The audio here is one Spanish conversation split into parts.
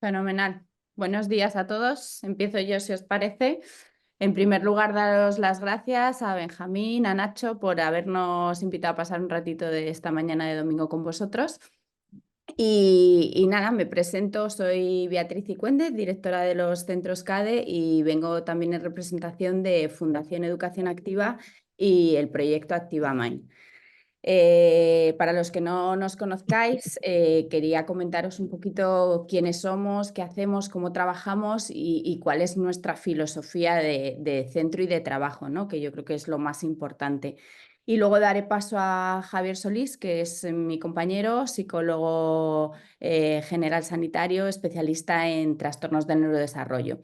Fenomenal. Buenos días a todos. Empiezo yo, si os parece. En primer lugar, daros las gracias a Benjamín, a Nacho, por habernos invitado a pasar un ratito de esta mañana de domingo con vosotros. Y nada, me presento, soy Beatriz Cicuéndez, directora de los centros CADE y vengo también en representación de Fundación Educación Activa y el proyecto Activa Mind. Para los que no nos conozcáis, quería comentaros un poquito quiénes somos, qué hacemos, cómo trabajamos y cuál es nuestra filosofía de centro y de trabajo, ¿no? Que yo creo que es lo más importante. Y luego daré paso a Javier Solís, que es mi compañero, psicólogo general sanitario, especialista en trastornos del neurodesarrollo.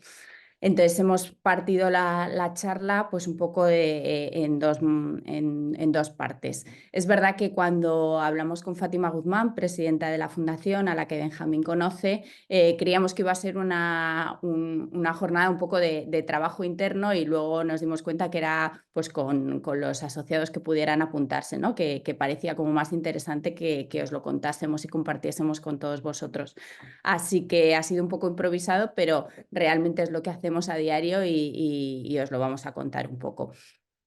Entonces hemos partido la charla pues un poco en dos partes. Es verdad que cuando hablamos con Fátima Guzmán, presidenta de la Fundación, a la que Benjamín conoce, creíamos que iba a ser una jornada un poco de trabajo interno y luego nos dimos cuenta que era pues con los asociados que pudieran apuntarse, ¿no? Que parecía como más interesante que os lo contásemos y compartiésemos con todos vosotros. Así que ha sido un poco improvisado, pero realmente es lo que hacemos a diario y os lo vamos a contar un poco.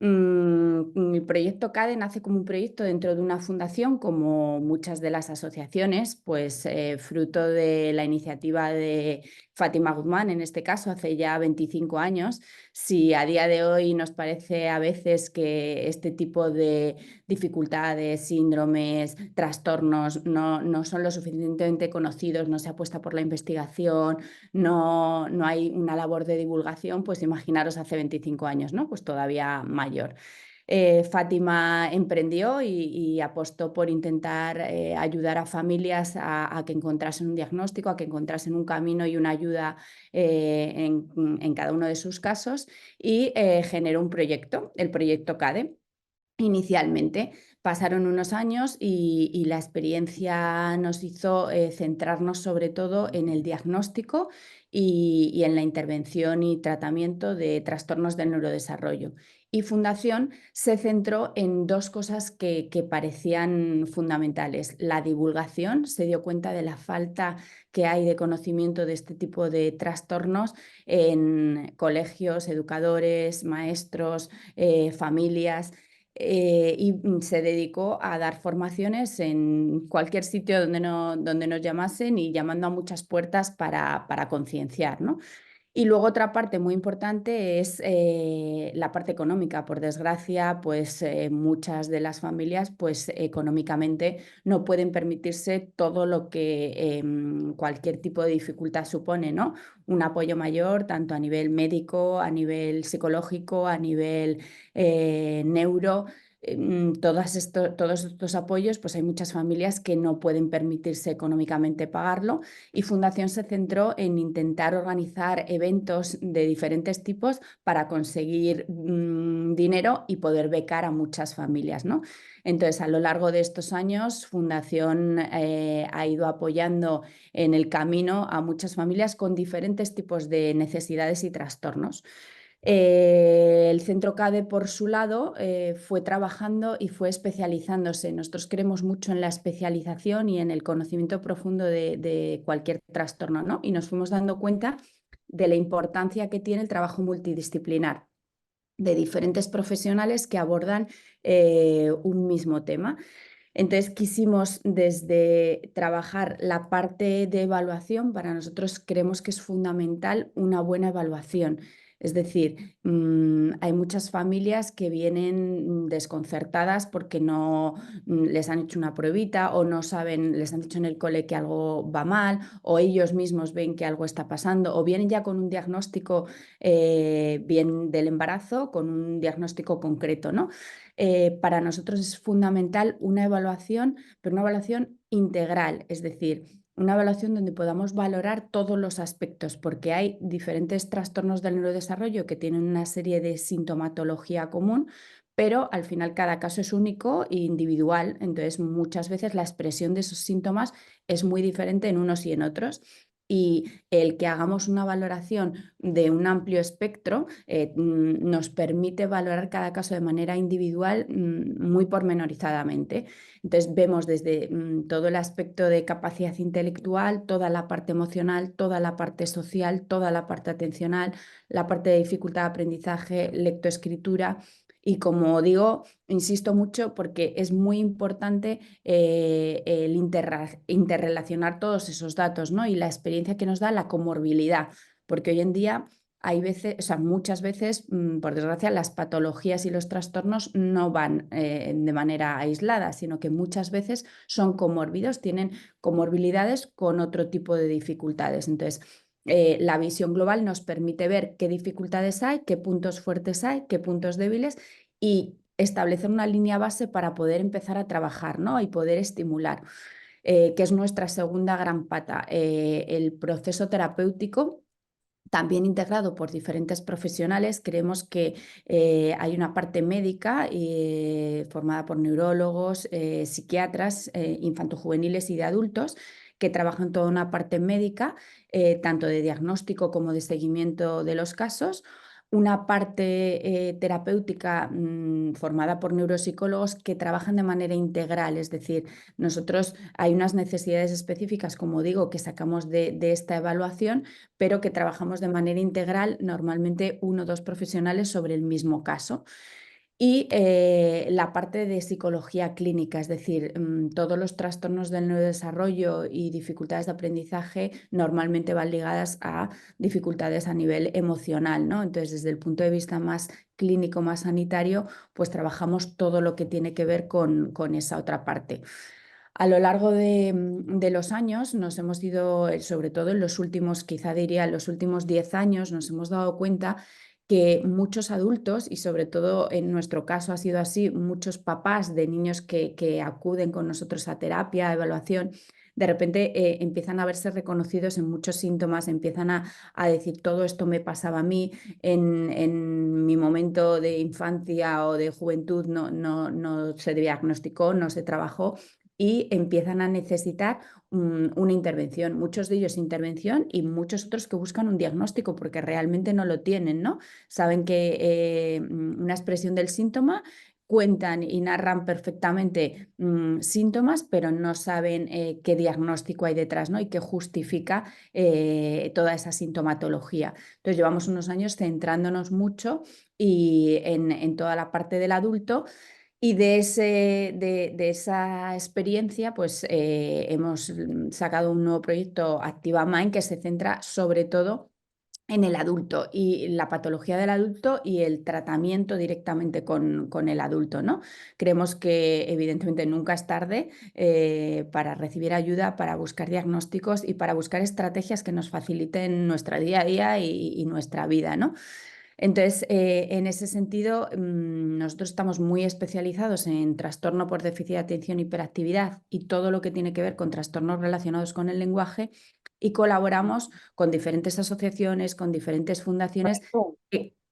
Mi proyecto CADE nace como un proyecto dentro de una fundación, como muchas de las asociaciones, pues fruto de la iniciativa de Fátima Guzmán, en este caso, hace ya 25 años. Si a día de hoy nos parece a veces que este tipo de dificultades, síndromes, trastornos no son lo suficientemente conocidos, no se apuesta por la investigación, no hay una labor de divulgación, pues imaginaros hace 25 años, ¿no? Pues todavía mayor. Fátima emprendió y apostó por intentar ayudar a familias a que encontrasen un diagnóstico, a que encontrasen un camino y una ayuda en cada uno de sus casos y generó un proyecto, el proyecto CADE. Inicialmente pasaron unos años y la experiencia nos hizo centrarnos sobre todo en el diagnóstico y en la intervención y tratamiento de trastornos del neurodesarrollo. Y Fundación se centró en dos cosas que parecían fundamentales. La divulgación, se dio cuenta de la falta que hay de conocimiento de este tipo de trastornos en colegios, educadores, maestros, familias. Y se dedicó a dar formaciones en cualquier sitio donde nos llamasen y llamando a muchas puertas para concienciar, ¿no? Y luego otra parte muy importante es la parte económica. Por desgracia, pues muchas de las familias pues económicamente no pueden permitirse todo lo que cualquier tipo de dificultad supone, ¿no? Un apoyo mayor tanto a nivel médico, a nivel psicológico, a nivel neuro. Todos estos apoyos, pues hay muchas familias que no pueden permitirse económicamente pagarlo y Fundación se centró en intentar organizar eventos de diferentes tipos para conseguir dinero y poder becar a muchas familias, ¿no? Entonces, a lo largo de estos años, Fundación ha ido apoyando en el camino a muchas familias con diferentes tipos de necesidades y trastornos. El centro CADE, por su lado, fue trabajando y fue especializándose. Nosotros creemos mucho en la especialización y en el conocimiento profundo de cualquier trastorno, ¿no? Y nos fuimos dando cuenta de la importancia que tiene el trabajo multidisciplinar de diferentes profesionales que abordan un mismo tema. Entonces quisimos desde trabajar la parte de evaluación, para nosotros creemos que es fundamental una buena evaluación. Es decir, hay muchas familias que vienen desconcertadas porque no les han hecho una pruebita o no saben, les han dicho en el cole que algo va mal o ellos mismos ven que algo está pasando o vienen ya con un diagnóstico bien del embarazo, con un diagnóstico concreto, ¿no? Para nosotros es fundamental una evaluación, pero una evaluación integral, es decir, una evaluación donde podamos valorar todos los aspectos, porque hay diferentes trastornos del neurodesarrollo que tienen una serie de sintomatología común, pero al final cada caso es único e individual, entonces muchas veces la expresión de esos síntomas es muy diferente en unos y en otros. y el que hagamos una valoración de un amplio espectro nos permite valorar cada caso de manera individual muy pormenorizadamente. Entonces vemos desde todo el aspecto de capacidad intelectual, toda la parte emocional, toda la parte social, toda la parte atencional, la parte de dificultad de aprendizaje, lectoescritura. Y como digo, insisto mucho porque es muy importante el interrelacionar todos esos datos, ¿no? Y la experiencia que nos da la comorbilidad, porque hoy en día hay veces, o sea, muchas veces, por desgracia, las patologías y los trastornos no van de manera aislada, sino que muchas veces son comórbidos, tienen comorbilidades con otro tipo de dificultades. Entonces, la visión global nos permite ver qué dificultades hay, qué puntos fuertes hay, qué puntos débiles y establecer una línea base para poder empezar a trabajar, ¿no? Y poder estimular, que es nuestra segunda gran pata, el proceso terapéutico. También integrado por diferentes profesionales, creemos que hay una parte médica formada por neurólogos, psiquiatras, infantojuveniles y de adultos que trabajan toda una parte médica, tanto de diagnóstico como de seguimiento de los casos. Una parte terapéutica formada por neuropsicólogos que trabajan de manera integral, es decir, nosotros hay unas necesidades específicas, como digo, que sacamos de esta evaluación, pero que trabajamos de manera integral, normalmente uno o dos profesionales sobre el mismo caso. Y la parte de psicología clínica, es decir, todos los trastornos del neurodesarrollo y dificultades de aprendizaje normalmente van ligadas a dificultades a nivel emocional, ¿no? Entonces, desde el punto de vista más clínico, más sanitario, pues trabajamos todo lo que tiene que ver con esa otra parte. A lo largo de los años nos hemos ido, sobre todo en los últimos, quizá diría en los últimos 10 años, nos hemos dado cuenta que muchos adultos, y sobre todo en nuestro caso ha sido así, muchos papás de niños que acuden con nosotros a terapia, a evaluación, de repente empiezan a verse reconocidos en muchos síntomas, empiezan a decir todo esto me pasaba a mí en mi momento de infancia o de juventud, no se diagnosticó, no se trabajó y empiezan a necesitar una intervención. Muchos de ellos intervención y muchos otros que buscan un diagnóstico porque realmente no lo tienen, ¿no? Saben que una expresión del síntoma, cuentan y narran perfectamente síntomas, pero no saben qué diagnóstico hay detrás, ¿no? Y qué justifica toda esa sintomatología. Entonces llevamos unos años centrándonos mucho y en toda la parte del adulto. Y de esa experiencia, pues hemos sacado un nuevo proyecto, Activa Mind, que se centra sobre todo en el adulto y la patología del adulto y el tratamiento directamente con el adulto, ¿no? Creemos que evidentemente nunca es tarde para recibir ayuda, para buscar diagnósticos y para buscar estrategias que nos faciliten nuestro día a día y nuestra vida, ¿no? Entonces, en ese sentido, nosotros estamos muy especializados en trastorno por déficit de atención y hiperactividad y todo lo que tiene que ver con trastornos relacionados con el lenguaje y colaboramos con diferentes asociaciones, con diferentes fundaciones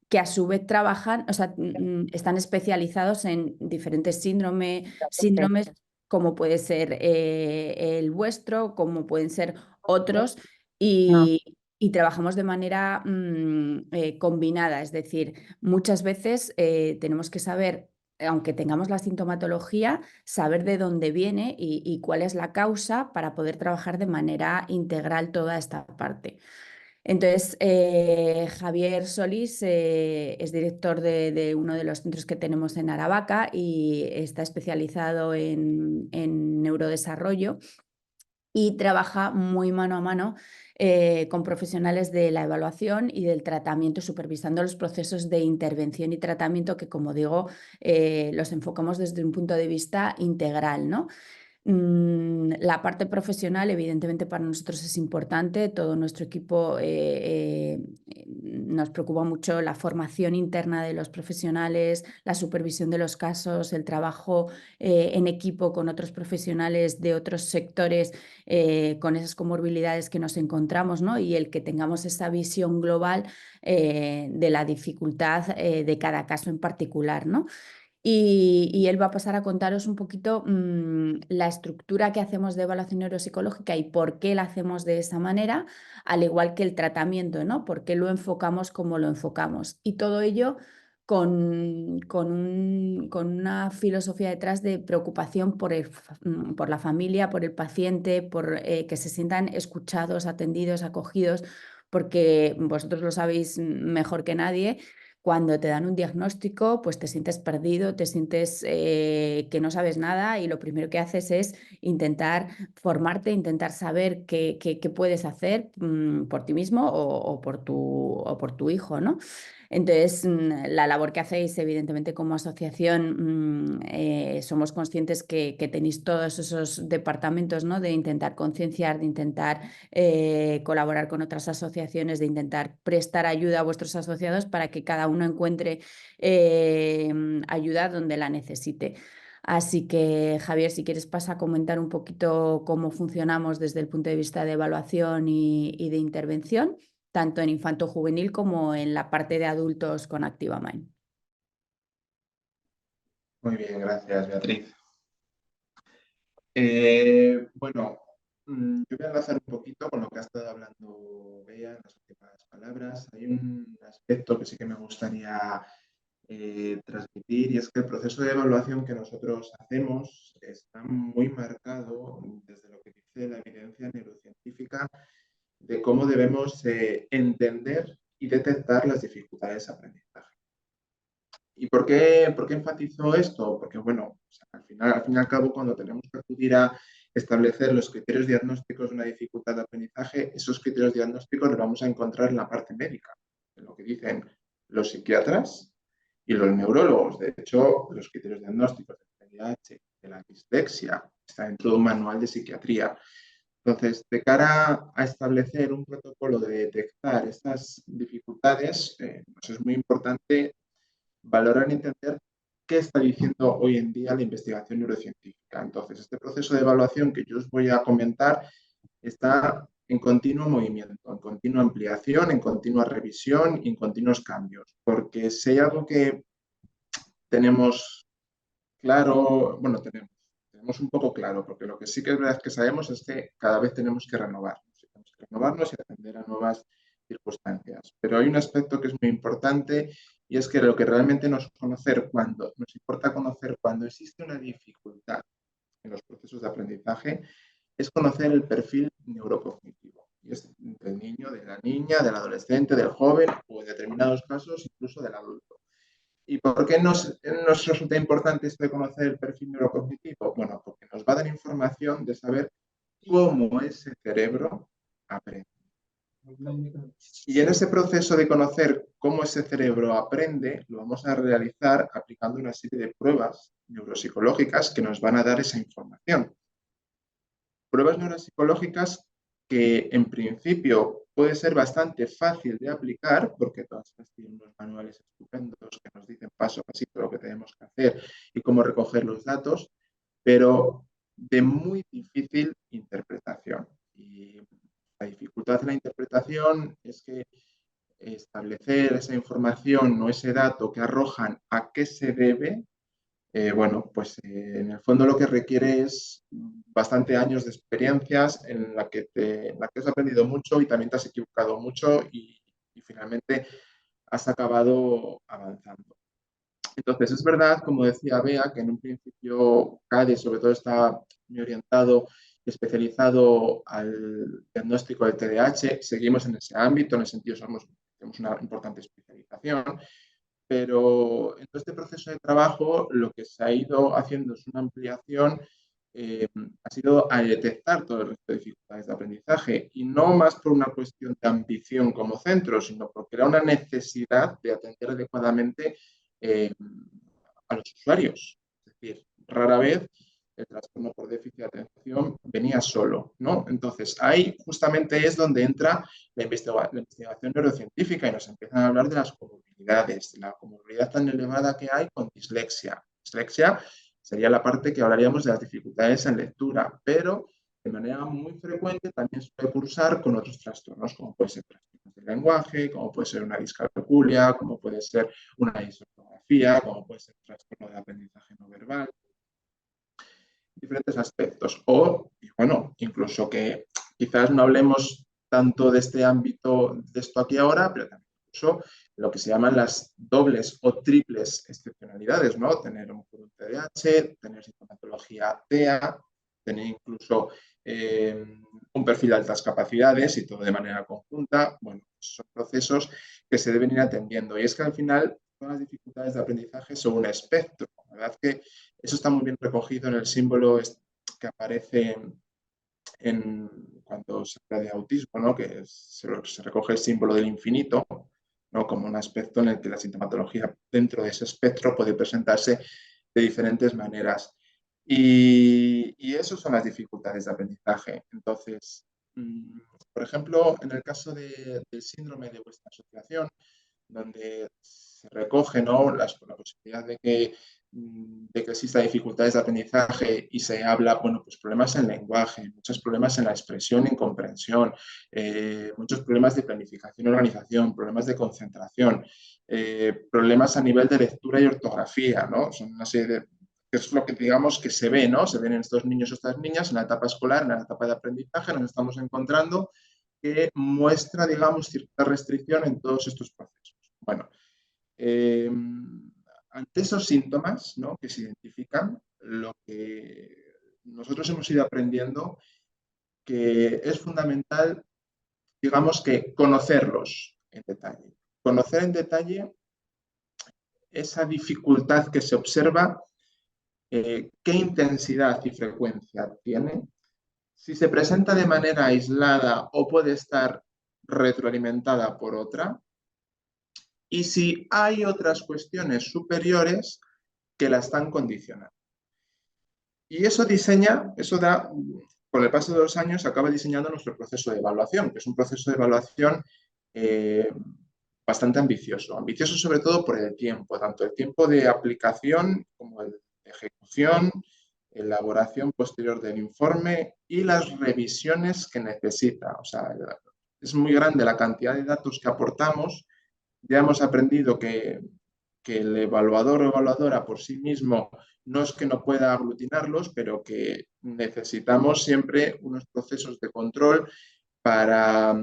que a su vez trabajan, o sea, están especializados en diferentes síndromes como puede ser el vuestro, como pueden ser otros. Y trabajamos de manera combinada, es decir, muchas veces tenemos que saber, aunque tengamos la sintomatología, saber de dónde viene y cuál es la causa para poder trabajar de manera integral toda esta parte. Entonces, Javier Solís es director de uno de los centros que tenemos en Aravaca y está especializado en neurodesarrollo y trabaja muy mano a mano con profesionales de la evaluación y del tratamiento, supervisando los procesos de intervención y tratamiento que, como digo, los enfocamos desde un punto de vista integral, ¿no? La parte profesional, evidentemente, para nosotros es importante. Todo nuestro equipo nos preocupa mucho la formación interna de los profesionales, la supervisión de los casos, el trabajo en equipo con otros profesionales de otros sectores con esas comorbilidades que nos encontramos, ¿no? Y el que tengamos esa visión global de la dificultad de cada caso en particular, ¿no? y él va a pasar a contaros un poquito la estructura que hacemos de evaluación neuropsicológica y por qué la hacemos de esa manera, al igual que el tratamiento, ¿no? ¿Por qué lo enfocamos como lo enfocamos? Y todo ello con una filosofía detrás de preocupación por la familia, por el paciente, por que se sientan escuchados, atendidos, acogidos, porque vosotros lo sabéis mejor que nadie. Cuando te dan un diagnóstico, pues te sientes perdido, te sientes que no sabes nada y lo primero que haces es intentar formarte, intentar saber qué puedes hacer por ti mismo o por tu hijo, ¿no? Entonces, la labor que hacéis, evidentemente, como asociación, somos conscientes que tenéis todos esos departamentos, ¿no? De intentar concienciar, de intentar colaborar con otras asociaciones, de intentar prestar ayuda a vuestros asociados para que cada uno encuentre eh, ayuda donde la necesite. Así que, Javier, si quieres, pasa a comentar un poquito cómo funcionamos desde el punto de vista de evaluación y de intervención, tanto en infanto-juvenil como en la parte de adultos con ActivaMind. Muy bien, gracias, Beatriz. Bueno, yo voy a enlazar un poquito con lo que ha estado hablando Bea en las últimas palabras. Hay un aspecto que sí que me gustaría transmitir, y es que el proceso de evaluación que nosotros hacemos está muy marcado desde lo que dice la evidencia neurocientífica de cómo debemos entender y detectar las dificultades de aprendizaje. ¿Y por qué enfatizo esto? Porque, bueno, o sea, al fin y al cabo, cuando tenemos que acudir a establecer los criterios diagnósticos de una dificultad de aprendizaje, esos criterios diagnósticos los vamos a encontrar en la parte médica, en lo que dicen los psiquiatras y los neurólogos. De hecho, los criterios diagnósticos del TDAH, de la dislexia, está dentro de un manual de psiquiatría. Entonces, de cara a establecer un protocolo de detectar estas dificultades, pues es muy importante valorar y entender qué está diciendo hoy en día la investigación neurocientífica. Entonces, este proceso de evaluación que yo os voy a comentar está en continuo movimiento, en continua ampliación, en continua revisión y en continuos cambios. Porque si hay algo que tenemos claro, bueno, tenemos un poco claro, porque lo que sí que es verdad que sabemos es que cada vez tenemos que renovarnos y atender a nuevas circunstancias. Pero hay un aspecto que es muy importante, y es que lo que realmente nos importa conocer cuando existe una dificultad en los procesos de aprendizaje, es conocer el perfil neurocognitivo. Y es del niño, de la niña, del adolescente, del joven o en determinados casos incluso del adulto. ¿Y por qué nos resulta importante esto de conocer el perfil neurocognitivo? Bueno, porque nos va a dar información de saber cómo ese cerebro aprende. Y en ese proceso de conocer cómo ese cerebro aprende, lo vamos a realizar aplicando una serie de pruebas neuropsicológicas que nos van a dar esa información. Pruebas neuropsicológicas que en principio puede ser bastante fácil de aplicar, porque todas estas tienen unos manuales estupendos que nos dicen paso a pasito lo que tenemos que hacer y cómo recoger los datos, pero de muy difícil interpretación. Y la dificultad en la interpretación es que establecer esa información o ese dato que arrojan a qué se debe, bueno, pues en el fondo lo que requiere es bastante años de experiencias en la que has aprendido mucho y también te has equivocado mucho y finalmente has acabado avanzando. Entonces, es verdad, como decía Bea, que en un principio CADE sobre todo está muy orientado y especializado al diagnóstico del TDAH. Seguimos en ese ámbito, en el sentido tenemos una importante especialización, pero en todo este proceso de trabajo lo que se ha ido haciendo es una ampliación, ha sido a detectar todo el resto de dificultades de aprendizaje, y no más por una cuestión de ambición como centro, sino porque era una necesidad de atender adecuadamente eh, a los usuarios. Es decir, rara vez el trastorno por déficit de atención venía solo, ¿no? Entonces, ahí justamente es donde entra la investigación neurocientífica y nos empiezan a hablar de las comorbilidades, de la comorbilidad tan elevada que hay con dislexia. Dislexia sería la parte que hablaríamos de las dificultades en lectura, pero de manera muy frecuente también suele cursar con otros trastornos, como puede ser trastornos del lenguaje, como puede ser una discalculia, como puede ser una disortografía, como puede ser trastorno el aprendizaje no verbal, diferentes aspectos. O, y bueno, incluso que quizás no hablemos tanto de este ámbito, de esto aquí ahora, pero también incluso lo que se llaman las dobles o triples excepcionalidades, ¿no? Tener un TDAH, tener sintomatología TEA, tener incluso un perfil de altas capacidades y todo de manera conjunta. Bueno, son procesos que se deben ir atendiendo. Y es que al final todas las dificultades de aprendizaje son un espectro. La verdad que eso está muy bien recogido en el símbolo que aparece cuando se habla de autismo, ¿no? Que se recoge el símbolo del infinito, ¿no? Como un aspecto en el que la sintomatología dentro de ese espectro puede presentarse de diferentes maneras. Y eso son las dificultades de aprendizaje. Entonces, por ejemplo, en el caso del síndrome de vuestra asociación, donde se recoge, ¿no?, la posibilidad de que exista dificultades de aprendizaje y se habla, bueno, pues problemas en lenguaje, muchos problemas en la expresión y comprensión, muchos problemas de planificación y organización, problemas de concentración, problemas a nivel de lectura y ortografía, ¿no? Son una serie de que es lo que digamos que se ve, ¿no? Se ven en estos niños o estas niñas en la etapa escolar, en la etapa de aprendizaje, nos estamos encontrando que muestra, digamos, cierta restricción en todos estos procesos. Bueno, eh, ante esos síntomas, ¿no?, que se identifican, lo que nosotros hemos ido aprendiendo que es fundamental, digamos, que conocerlos en detalle. Conocer en detalle esa dificultad que se observa, qué intensidad y frecuencia tiene, si se presenta de manera aislada o puede estar retroalimentada por otra, y si hay otras cuestiones superiores que la están condicionando. Y eso da, con el paso de los años, acaba diseñando nuestro proceso de evaluación, que es un proceso de evaluación eh, bastante ambicioso. Ambicioso sobre todo por el tiempo, tanto el tiempo de aplicación como el de ejecución, elaboración posterior del informe y las revisiones que necesita. O sea, es muy grande la cantidad de datos que aportamos. Ya hemos aprendido que el evaluador o evaluadora por sí mismo no es que no pueda aglutinarlos, pero que necesitamos siempre unos procesos de control para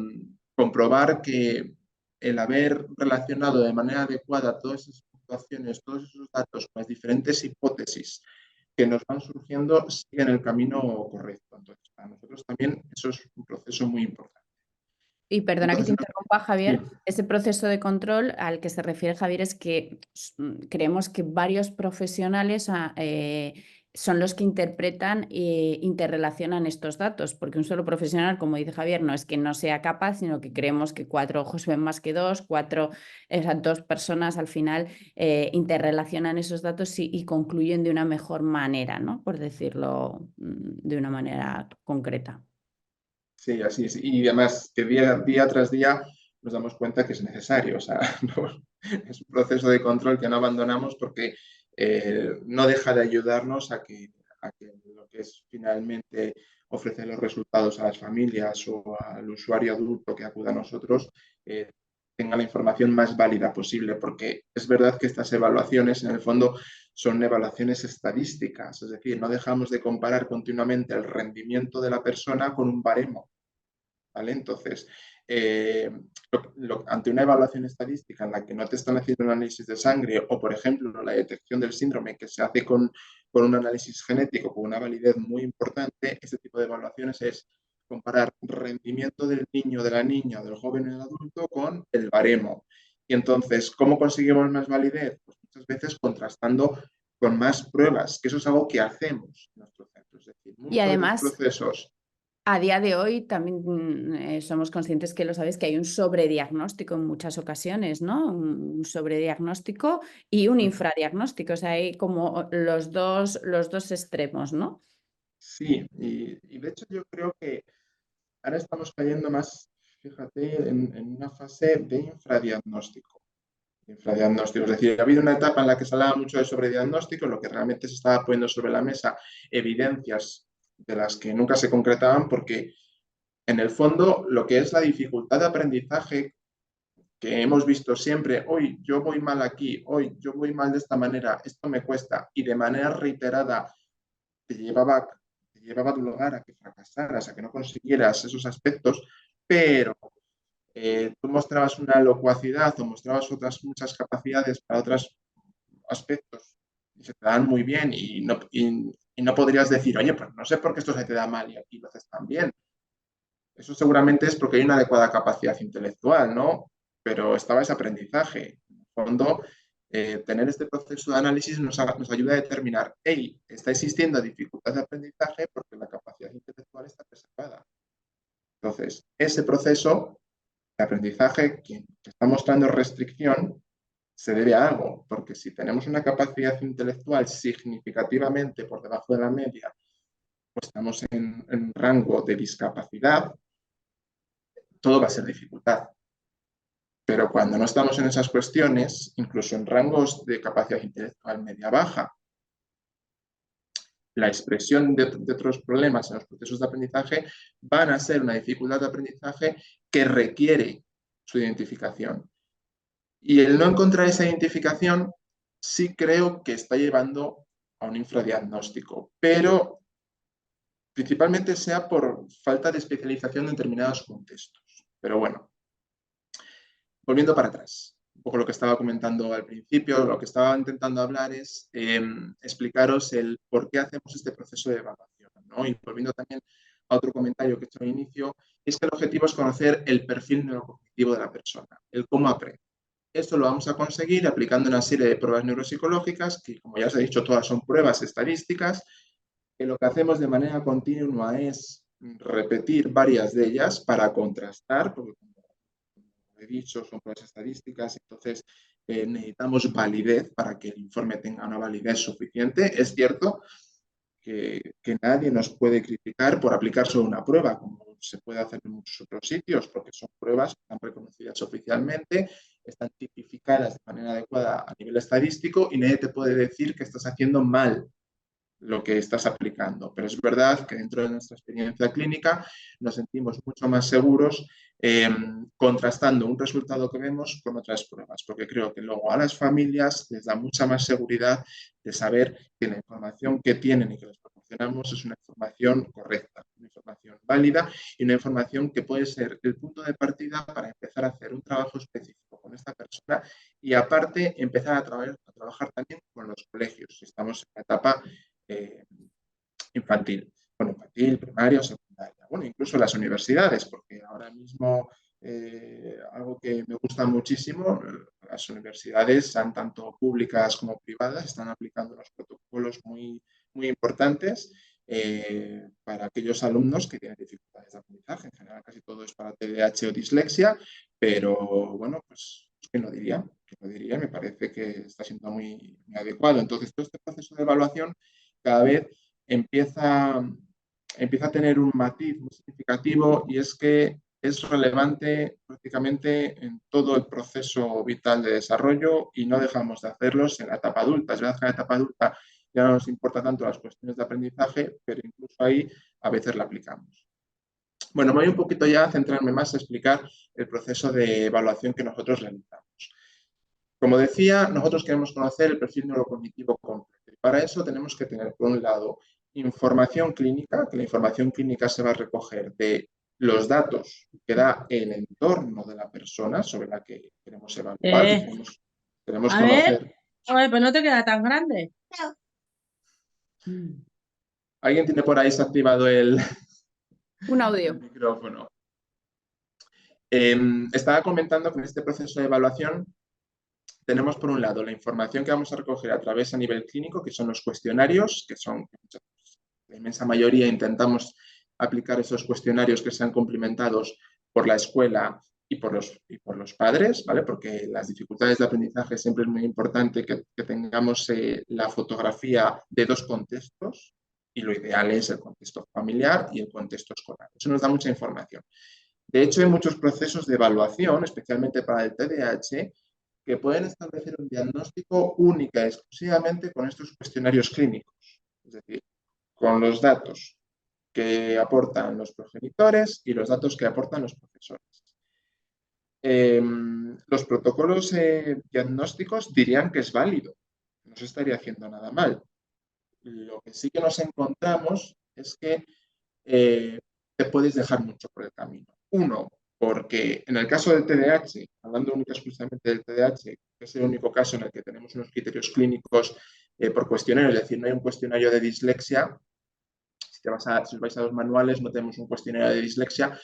comprobar que el haber relacionado de manera adecuada todas esas situaciones, todos esos datos con las diferentes hipótesis que nos van surgiendo siguen el camino correcto. Entonces, para nosotros también eso es un proceso muy importante. Y perdona que te Entonces, interrumpa, Javier, sí, ese proceso de control al que se refiere Javier es que creemos que varios profesionales son los que interpretan e interrelacionan estos datos, porque un solo profesional, como dice Javier, no es que no sea capaz, sino que creemos que cuatro ojos ven más que dos, esas dos personas al final interrelacionan esos datos y concluyen de una mejor manera, ¿no? Por decirlo de una manera concreta. sí, así es. Y además que día tras día nos damos cuenta que es necesario. O sea, no, es un proceso de control que no abandonamos porque no deja de ayudarnos a que lo que es finalmente ofrecer los resultados a las familias o al usuario adulto que acuda a nosotros tenga la información más válida posible, porque es verdad que estas evaluaciones en el fondo son evaluaciones estadísticas, es decir, no dejamos de comparar continuamente el rendimiento de la persona con un baremo. ¿Vale? Entonces, ante una evaluación estadística en la que no te están haciendo un análisis de sangre o, por ejemplo, la detección del síndrome que se hace con un análisis genético con una validez muy importante, este tipo de evaluaciones es comparar rendimiento del niño, de la niña, del joven y del adulto con el baremo. Y entonces, ¿cómo conseguimos más validez? Pues muchas veces contrastando con más pruebas, que eso es algo que hacemos en nuestro centro. Es decir, Y muchos de los además, procesos. a día de hoy también somos conscientes que lo sabes que hay un sobrediagnóstico en muchas ocasiones, ¿no? Un sobrediagnóstico y un infradiagnóstico. O sea, hay como los dos extremos, ¿no? Sí, y de hecho yo creo que ahora estamos cayendo más, fíjate, en una fase de infradiagnóstico. Infradiagnóstico. Es decir, ha habido una etapa en la que se hablaba mucho de sobrediagnóstico, en lo que realmente se estaba poniendo sobre la mesa evidencias de las que nunca se concretaban, porque en el fondo lo que es la dificultad de aprendizaje que hemos visto siempre, hoy yo voy mal aquí, hoy yo voy mal de esta manera, esto me cuesta, y de manera reiterada te llevaba, te llevaba a tu lugar a que fracasaras, a que no consiguieras esos aspectos, pero tú mostrabas una locuacidad o mostrabas otras muchas capacidades para otros aspectos y se te dan muy bien y no podrías decir, oye, pues no sé por qué esto se te da mal y aquí lo haces tan bien. Eso seguramente es porque hay una adecuada capacidad intelectual, ¿no? Pero estaba ese aprendizaje. En el fondo, tener este proceso de análisis nos ayuda a determinar, hey, está existiendo dificultad de aprendizaje porque la capacidad intelectual está preservada. Entonces, ese proceso de aprendizaje que está mostrando restricción se debe a algo, porque si tenemos una capacidad intelectual significativamente por debajo de la media, pues estamos en un rango de discapacidad, todo va a ser dificultad. Pero cuando no estamos en esas cuestiones, incluso en rangos de capacidad intelectual media-baja, la expresión de otros problemas en los procesos de aprendizaje van a ser una dificultad de aprendizaje que requiere su identificación. Y el no encontrar esa identificación sí creo que está llevando a un infradiagnóstico, pero principalmente sea por falta de especialización en determinados contextos. Pero bueno, volviendo para atrás, un poco lo que estaba comentando al principio, lo que estaba intentando hablar es explicaros el por qué hacemos este proceso de evaluación, ¿no? Y volviendo también a otro comentario que he hecho al inicio, es que el objetivo es conocer el perfil neurocognitivo de la persona, el cómo aprende. Esto lo vamos a conseguir aplicando una serie de pruebas neuropsicológicas, que como ya os he dicho, todas son pruebas estadísticas, que lo que hacemos de manera continua es repetir varias de ellas para contrastar, porque como he dicho, son pruebas estadísticas, entonces necesitamos validez para que el informe tenga una validez suficiente. Es cierto que nadie nos puede criticar por aplicar solo una prueba, como se puede hacer en muchos otros sitios, porque son pruebas que están reconocidas oficialmente, están tipificadas de manera adecuada a nivel estadístico y nadie te puede decir que estás haciendo mal lo que estás aplicando. Pero es verdad que dentro de nuestra experiencia clínica nos sentimos mucho más seguros contrastando un resultado que vemos con otras pruebas, porque creo que luego a las familias les da mucha más seguridad de saber que la información que tienen y que les proporcionamos es una información correcta, una información válida y una información que puede ser el punto de partida para empezar a hacer un trabajo específico con esta persona y aparte empezar a trabajar también con los colegios. Estamos en la etapa eh, infantil, bueno, infantil, primaria o secundaria, bueno, incluso las universidades, porque ahora mismo algo que me gusta muchísimo, las universidades, sean tanto públicas como privadas, están aplicando unos protocolos muy importantes para aquellos alumnos que tienen dificultades de aprendizaje. En general, casi todo es para TDAH o dislexia, pero bueno, pues, ¿quién lo diría? ¿Quién lo diría? Me parece que está siendo muy adecuado. Entonces, todo este proceso de evaluación cada vez empieza, empieza a tener un matiz muy significativo y es que es relevante prácticamente en todo el proceso vital de desarrollo y no dejamos de hacerlos en la etapa adulta. Es verdad que en la etapa adulta ya no nos importa tanto las cuestiones de aprendizaje, pero incluso ahí a veces la aplicamos. Bueno, voy un poquito ya a centrarme más a explicar el proceso de evaluación que nosotros realizamos. Como decía, nosotros queremos conocer el perfil neurocognitivo completo. Y para eso tenemos que tener, por un lado, información clínica, que la información clínica se va a recoger de los datos que da el entorno de la persona sobre la que queremos evaluar, que Eh, queremos a ver, conocer. oye, pues no te queda tan grande. ¿Alguien tiene por ahí desactivado Un el audio. micrófono? Estaba comentando que en este proceso de evaluación tenemos por un lado la información que vamos a recoger a través a nivel clínico, que son los cuestionarios, que son la inmensa mayoría intentamos aplicar esos cuestionarios que sean complementados por la escuela y por los padres, ¿vale? Porque las dificultades de aprendizaje siempre es muy importante que tengamos la fotografía de dos contextos y lo ideal es el contexto familiar y el contexto escolar. Eso nos da mucha información. De hecho, hay muchos procesos de evaluación, especialmente para el TDAH, que pueden establecer un diagnóstico única y exclusivamente con estos cuestionarios clínicos, es decir, con los datos que aportan los progenitores y los datos que aportan los profesores. los protocolos diagnósticos dirían que es válido, no se estaría haciendo nada mal. Lo que sí que nos encontramos es que te puedes dejar mucho por el camino. Uno, porque en el caso del TDAH, hablando única y exclusivamente del TDAH, que es el único caso en el que tenemos unos criterios clínicos por cuestionario, es decir, no hay un cuestionario de dislexia. Si os vais a los manuales, no tenemos un cuestionario de dislexia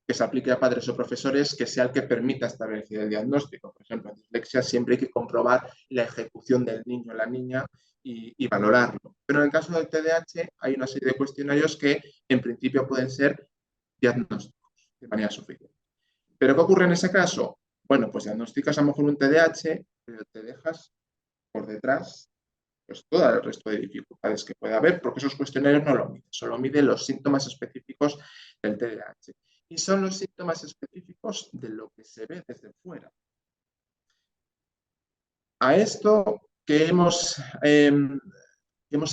que se aplique a padres o profesores que sea el que permita establecer el diagnóstico. Por ejemplo, en dislexia siempre hay que comprobar la ejecución del niño o la niña y valorarlo. Pero en el caso del TDAH hay una serie de cuestionarios que en principio pueden ser diagnósticos de manera suficiente. ¿Pero qué ocurre en ese caso? Bueno, pues diagnosticas a lo mejor un TDAH, pero te dejas por detrás pues todo el resto de dificultades que puede haber, porque esos cuestionarios no lo miden, solo miden los síntomas específicos del TDAH. Y son los síntomas específicos de lo que se ve desde fuera. A esto que hemos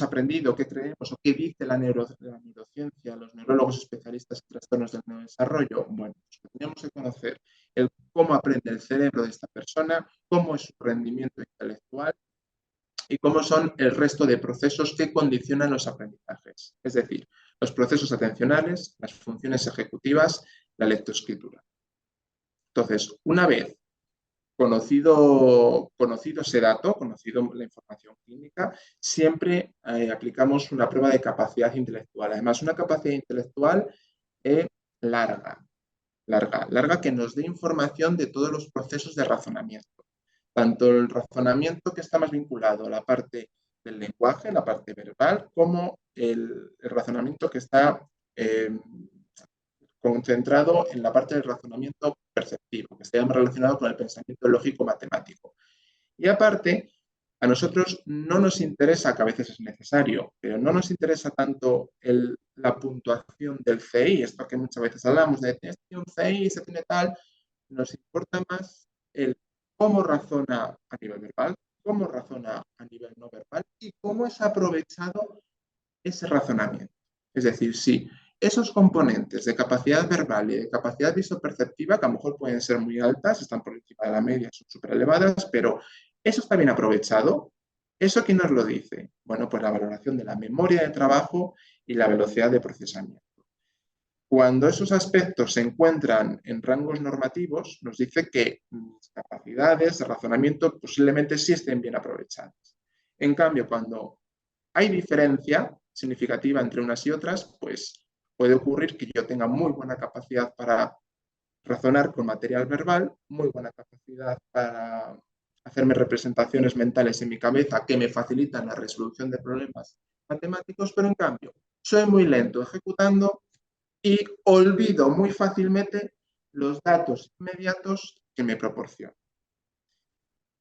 aprendido, qué creemos o qué dice la neurociencia, los neurólogos especialistas en trastornos del neurodesarrollo, bueno, pues tenemos que conocer cómo aprende el cerebro de esta persona, cómo es su rendimiento intelectual, y cómo son el resto de procesos que condicionan los aprendizajes, es decir, los procesos atencionales, las funciones ejecutivas, la lectoescritura. Entonces, una vez conocido ese dato, conocido la información clínica, siempre aplicamos una prueba de capacidad intelectual. Además, una capacidad intelectual larga, que nos dé información de todos los procesos de razonamiento. Tanto el razonamiento que está más vinculado a la parte del lenguaje, la parte verbal, como el razonamiento que está concentrado en la parte del razonamiento perceptivo, que está más relacionado con el pensamiento lógico-matemático. Y aparte, a nosotros no nos interesa, que a veces es necesario, pero no nos interesa tanto la puntuación del CI, esto que muchas veces hablamos de tiene un CI, se tiene tal, nos importa más el cómo razona a nivel verbal, cómo razona a nivel no verbal y cómo es aprovechado ese razonamiento. Es decir, si esos componentes de capacidad verbal y de capacidad visoperceptiva, que a lo mejor pueden ser muy altas, están por encima de la media, son súper elevadas, pero eso está bien aprovechado. ¿Eso quién nos lo dice? Bueno, pues la valoración de la memoria de trabajo y la velocidad de procesamiento. Cuando esos aspectos se encuentran en rangos normativos, nos dice que mis capacidades de razonamiento posiblemente sí estén bien aprovechadas. En cambio, cuando hay diferencia significativa entre unas y otras, pues puede ocurrir que yo tenga muy buena capacidad para razonar con material verbal, muy buena capacidad para hacerme representaciones mentales en mi cabeza que me facilitan la resolución de problemas matemáticos, pero en cambio soy muy lento ejecutando y olvido muy fácilmente los datos inmediatos que me proporcionan.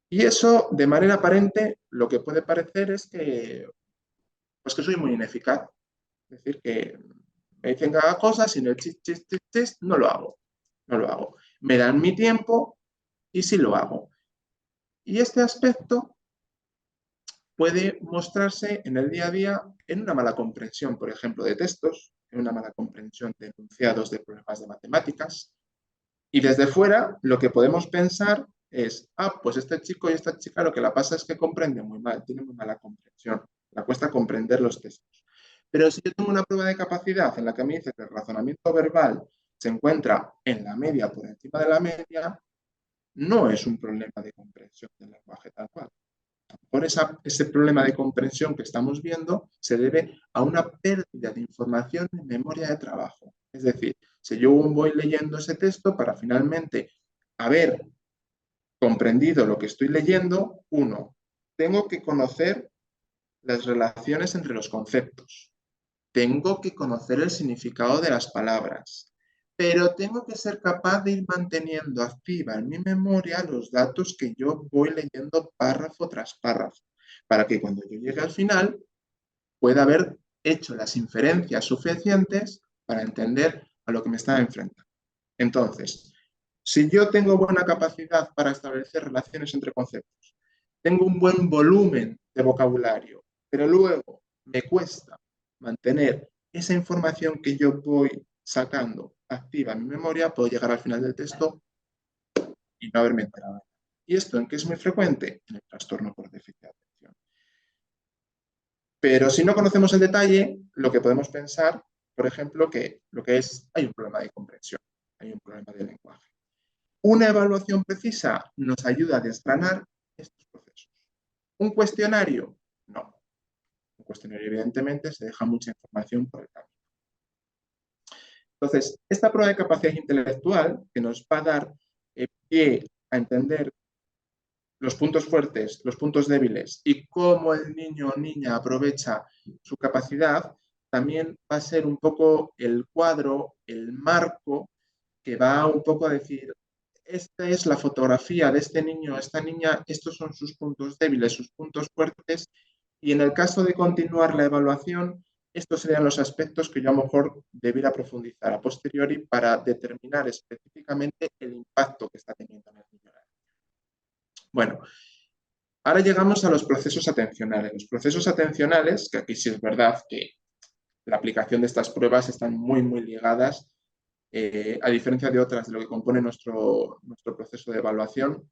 Y eso, de manera aparente, lo que puede parecer es que, pues que soy muy ineficaz. Es decir, que me dicen que haga cosas y en el chis, no lo hago. No lo hago. Me dan mi tiempo y sí lo hago. Y este aspecto puede mostrarse en el día a día en una mala comprensión, por ejemplo, de textos, en una mala comprensión de enunciados de problemas de matemáticas. Y desde fuera, lo que podemos pensar es, pues este chico y esta chica lo que la pasa es que comprende muy mal, tiene muy mala comprensión, le cuesta comprender los textos. Pero si yo tengo una prueba de capacidad en la que me dice que el razonamiento verbal se encuentra en la media, por encima de la media, no es un problema de comprensión del lenguaje tal cual. Por ese problema de comprensión que estamos viendo se debe a una pérdida de información en memoria de trabajo. Es decir, si yo voy leyendo ese texto para finalmente haber comprendido lo que estoy leyendo, uno, tengo que conocer las relaciones entre los conceptos. Tengo que conocer el significado de las palabras, pero tengo que ser capaz de ir manteniendo activa en mi memoria los datos que yo voy leyendo párrafo tras párrafo, para que cuando yo llegue al final pueda haber hecho las inferencias suficientes para entender a lo que me estaba enfrentando. Entonces, si yo tengo buena capacidad para establecer relaciones entre conceptos, tengo un buen volumen de vocabulario, pero luego me cuesta mantener esa información que yo voy sacando activa en mi memoria, puedo llegar al final del texto y no haberme enterado. ¿Y esto en qué es muy frecuente? En el trastorno por déficit de atención. Pero si no conocemos el detalle, lo que podemos pensar, por ejemplo, que lo que es, hay un problema de comprensión, hay un problema de lenguaje. Una evaluación precisa nos ayuda a desgranar estos procesos. ¿Un cuestionario? No. Un cuestionario, evidentemente, se deja mucha información por el camino. Entonces, esta prueba de capacidad intelectual que nos va a dar pie a entender los puntos fuertes, los puntos débiles y cómo el niño o niña aprovecha su capacidad, también va a ser un poco el cuadro, el marco que va un poco a decir, esta es la fotografía de este niño o esta niña, estos son sus puntos débiles, sus puntos fuertes, y en el caso de continuar la evaluación, estos serían los aspectos que yo a lo mejor debiera profundizar a posteriori para determinar específicamente el impacto que está teniendo en el niño. Bueno, ahora llegamos a los procesos atencionales. Los procesos atencionales, que aquí sí es verdad que la aplicación de estas pruebas están muy, muy ligadas, a diferencia de otras de lo que compone nuestro proceso de evaluación,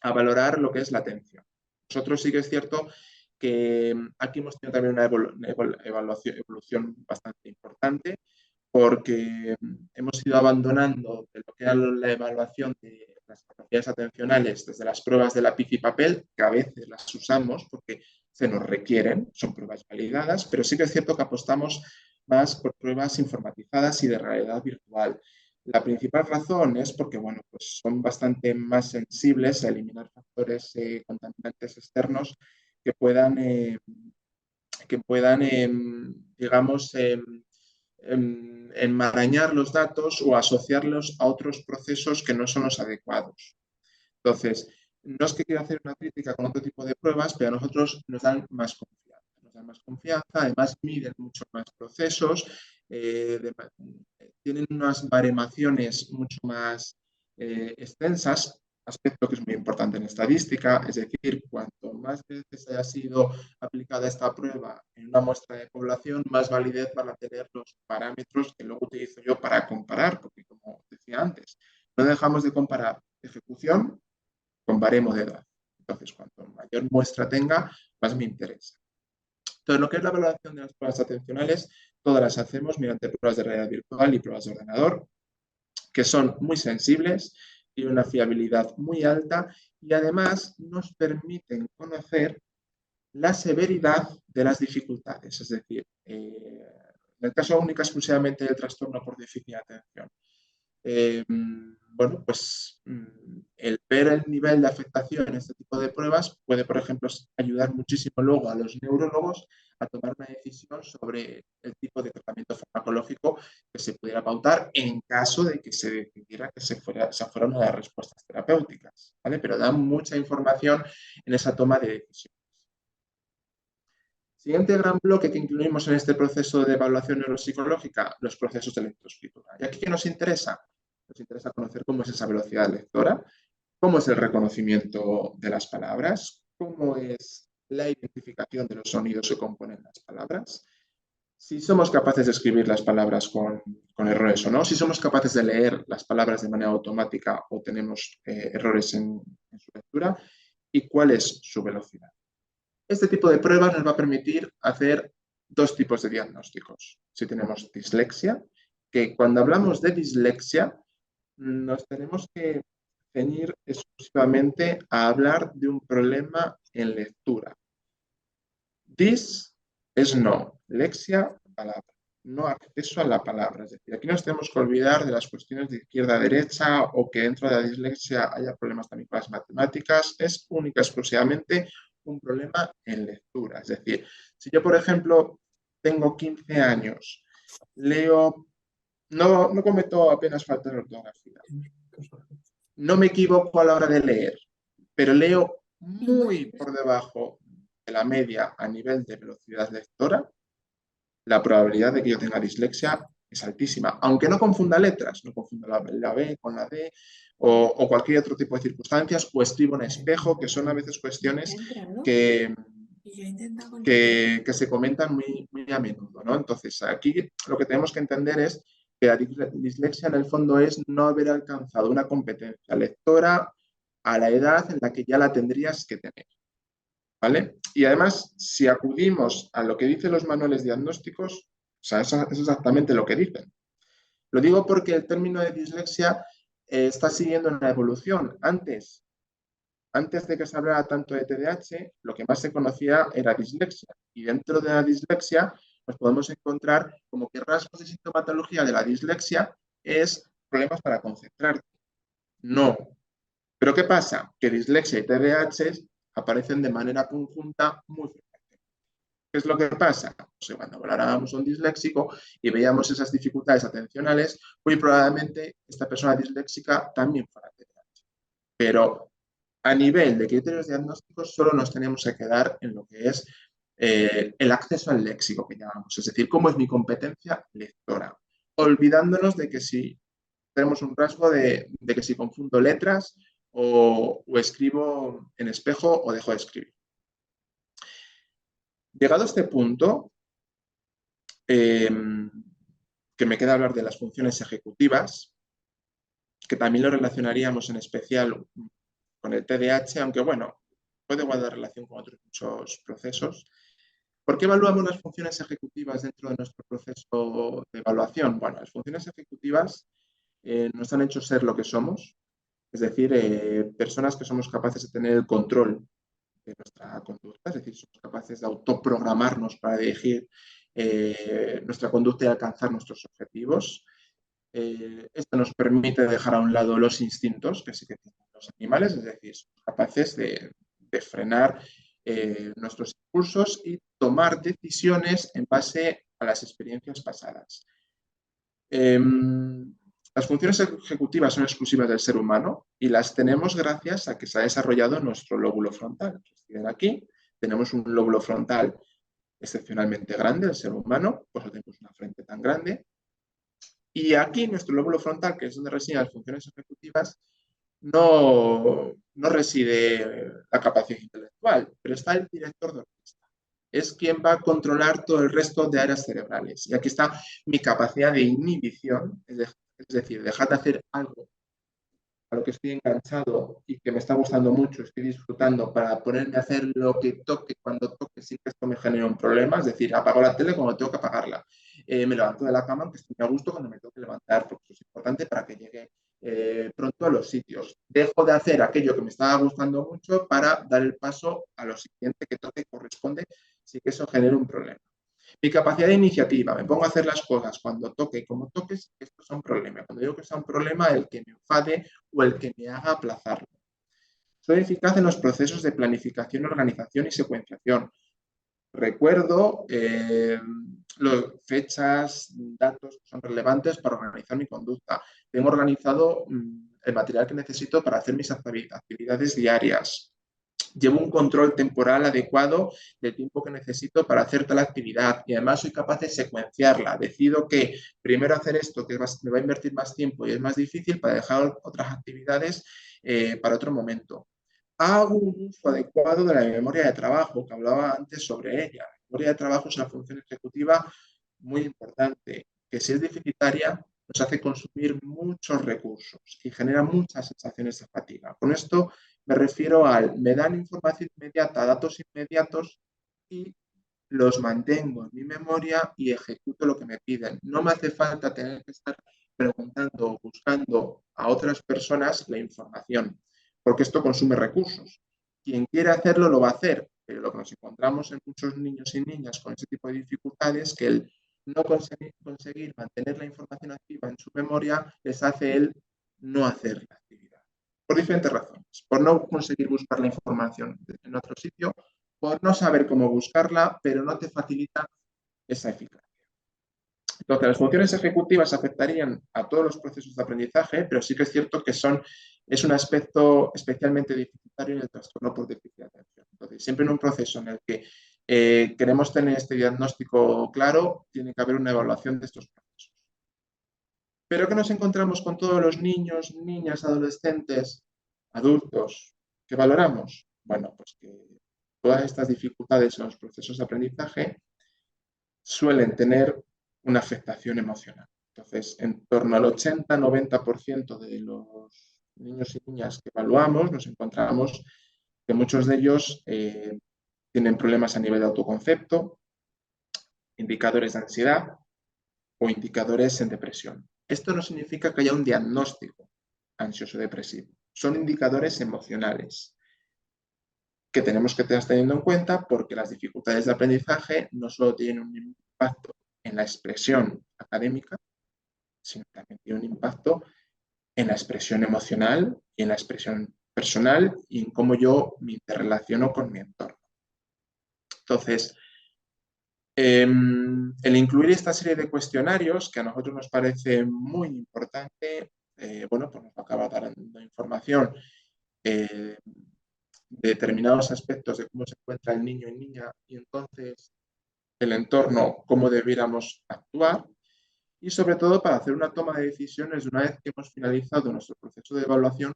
a valorar lo que es la atención. Nosotros sí que es cierto que aquí hemos tenido también una evolución bastante importante, porque hemos ido abandonando de lo que era la evaluación de las capacidades atencionales desde las pruebas de lápiz y papel, que a veces las usamos porque se nos requieren, son pruebas validadas, pero sí que es cierto que apostamos más por pruebas informatizadas y de realidad virtual. La principal razón es porque, bueno, pues son bastante más sensibles a eliminar factores contaminantes externos que puedan digamos, enmarañar los datos o asociarlos a otros procesos que no son los adecuados. Entonces, no es que quiera hacer una crítica con otro tipo de pruebas, pero a nosotros nos dan más confianza. Nos dan más confianza, además miden mucho más procesos, tienen unas baremaciones mucho más extensas, aspecto que es muy importante en estadística, es decir, cuanto más veces haya sido aplicada esta prueba en una muestra de población, más validez van a tener los parámetros que luego utilizo yo para comparar, porque como decía antes, no dejamos de comparar ejecución con baremo de edad. Entonces, cuanto mayor muestra tenga, más me interesa. Entonces, lo que es la valoración de las pruebas atencionales, todas las hacemos mediante pruebas de realidad virtual y pruebas de ordenador, que son muy sensibles y una fiabilidad muy alta y además nos permiten conocer la severidad de las dificultades. Es decir, en el caso único exclusivamente del trastorno por déficit de atención, bueno, pues el ver el nivel de afectación en este tipo de pruebas puede, por ejemplo, ayudar muchísimo luego a los neurólogos a tomar una decisión sobre el tipo de tratamiento farmacológico que se pudiera pautar en caso de que se decidiera que esa fuera una de las respuestas terapéuticas, ¿vale? Pero da mucha información en esa toma de decisiones. Siguiente gran bloque que incluimos en este proceso de evaluación neuropsicológica, los procesos de lectoescritura. ¿Y aquí qué nos interesa? Nos interesa conocer cómo es esa velocidad lectora, cómo es el reconocimiento de las palabras, cómo es la identificación de los sonidos que componen las palabras, si somos capaces de escribir las palabras con errores o no, si somos capaces de leer las palabras de manera automática o tenemos errores en su lectura y cuál es su velocidad. Este tipo de pruebas nos va a permitir hacer dos tipos de diagnósticos. Si tenemos dislexia, que cuando hablamos de dislexia nos tenemos que ceñir exclusivamente a hablar de un problema en lectura. Dis es no, lexia, palabra, no acceso a la palabra. Es decir, aquí nos tenemos que olvidar de las cuestiones de izquierda a derecha o que dentro de la dislexia haya problemas también con las matemáticas. Es única exclusivamente un problema en lectura. Es decir, si yo, por ejemplo, tengo 15 años, leo, no cometo apenas faltas de ortografía, no me equivoco a la hora de leer, pero leo muy por debajo de la media a nivel de velocidad lectora, la probabilidad de que yo tenga dislexia es altísima, aunque no confunda letras, no confunda la B con la D o cualquier otro tipo de circunstancias, o escribo en espejo, que son a veces cuestiones que se comentan muy, muy a menudo, ¿no? Entonces, aquí lo que tenemos que entender es que la dislexia en el fondo es no haber alcanzado una competencia lectora a la edad en la que ya la tendrías que tener, ¿vale? Y además, si acudimos a lo que dicen los manuales diagnósticos, o sea, eso es exactamente lo que dicen. Lo digo porque el término de dislexia está siguiendo una evolución. Antes de que se hablara tanto de TDAH, lo que más se conocía era dislexia. Y dentro de la dislexia nos podemos encontrar como que rasgos de sintomatología de la dislexia es problemas para concentrarte. No. Pero ¿qué pasa? Que dislexia y TDAH aparecen de manera conjunta muy frecuente. ¿Qué es lo que pasa? Pues cuando hablábamos a un disléxico y veíamos esas dificultades atencionales, muy probablemente esta persona disléxica también fuera TDAH. Pero a nivel de criterios diagnósticos solo nos tenemos que quedar en lo que es el acceso al léxico que llamamos, es decir, cómo es mi competencia lectora, olvidándonos de que si tenemos un rasgo de que si confundo letras o escribo en espejo o dejo de escribir. Llegado a este punto, que me queda hablar de las funciones ejecutivas, que también lo relacionaríamos en especial con el TDAH, aunque bueno, puede guardar relación con otros muchos procesos. ¿Por qué evaluamos las funciones ejecutivas dentro de nuestro proceso de evaluación? Bueno, las funciones ejecutivas nos han hecho ser lo que somos, es decir, personas que somos capaces de tener el control de nuestra conducta, es decir, somos capaces de autoprogramarnos para dirigir nuestra conducta y alcanzar nuestros objetivos. Esto nos permite dejar a un lado los instintos que sí que tienen los animales, es decir, somos capaces de frenar nuestros impulsos y tomar decisiones en base a las experiencias pasadas. Las funciones ejecutivas son exclusivas del ser humano y las tenemos gracias a que se ha desarrollado nuestro lóbulo frontal. Aquí tenemos un lóbulo frontal excepcionalmente grande, el ser humano, por eso tenemos una frente tan grande. Y aquí nuestro lóbulo frontal, que es donde residen las funciones ejecutivas, no reside la capacidad intelectual, pero está el director de orquesta. Es quien va a controlar todo el resto de áreas cerebrales. Y aquí está mi capacidad de inhibición, es decir, dejar de hacer algo a lo que estoy enganchado y que me está gustando mucho, estoy disfrutando para ponerme a hacer lo que toque cuando toque sin que esto me genere un problema, es decir, apago la tele cuando tengo que apagarla, me levanto de la cama aunque estoy a gusto cuando me tengo que levantar, porque eso es importante para que llegue pronto a los sitios. Dejo de hacer aquello que me estaba gustando mucho para dar el paso a lo siguiente que toque y corresponde, sin que eso genere un problema. Mi capacidad de iniciativa, me pongo a hacer las cosas cuando toque y como toque, esto es un problema. Cuando digo que es un problema, el que me enfade o el que me haga aplazarlo. Soy eficaz en los procesos de planificación, organización y secuenciación. Recuerdo fechas, datos que son relevantes para organizar mi conducta. Tengo organizado el material que necesito para hacer mis actividades diarias. Llevo un control temporal adecuado del tiempo que necesito para hacer tal actividad y además soy capaz de secuenciarla. Decido que primero hacer esto, que me va a invertir más tiempo y es más difícil, para dejar otras actividades para otro momento. Hago un uso adecuado de la memoria de trabajo, que hablaba antes sobre ella. La memoria de trabajo es una función ejecutiva muy importante, que si es deficitaria nos hace consumir muchos recursos y genera muchas sensaciones de fatiga. Con esto me refiero al, me dan información inmediata, datos inmediatos y los mantengo en mi memoria y ejecuto lo que me piden. No me hace falta tener que estar preguntando o buscando a otras personas la información, porque esto consume recursos. Quien quiere hacerlo lo va a hacer, pero lo que nos encontramos en muchos niños y niñas con ese tipo de dificultades, que el no conseguir mantener la información activa en su memoria les hace el no hacer la actividad. Por diferentes razones. Por no conseguir buscar la información en otro sitio, por no saber cómo buscarla, pero no te facilita esa eficacia. Entonces, las funciones ejecutivas afectarían a todos los procesos de aprendizaje, pero sí que es cierto que es un aspecto especialmente deficitario en el trastorno por déficit de atención. Entonces, siempre en un proceso en el que queremos tener este diagnóstico claro, tiene que haber una evaluación de estos procesos. Pero ¿qué nos encontramos con todos los niños, niñas, adolescentes, adultos que valoramos? Bueno, pues que todas estas dificultades en los procesos de aprendizaje suelen tener una afectación emocional. Entonces, en torno al 80-90% de los niños y niñas que evaluamos, nos encontramos que muchos de ellos tienen problemas a nivel de autoconcepto, indicadores de ansiedad o indicadores en depresión. Esto no significa que haya un diagnóstico ansioso-depresivo. Son indicadores emocionales que tenemos que estar teniendo en cuenta porque las dificultades de aprendizaje no solo tienen un impacto en la expresión académica, sino también tienen un impacto en la expresión emocional y en la expresión personal y en cómo yo me interrelaciono con mi entorno. Entonces, el incluir esta serie de cuestionarios, que a nosotros nos parece muy importante, bueno, pues nos acaba dando información de determinados aspectos de cómo se encuentra el niño y niña y entonces el entorno, cómo debiéramos actuar y sobre todo para hacer una toma de decisiones una vez que hemos finalizado nuestro proceso de evaluación,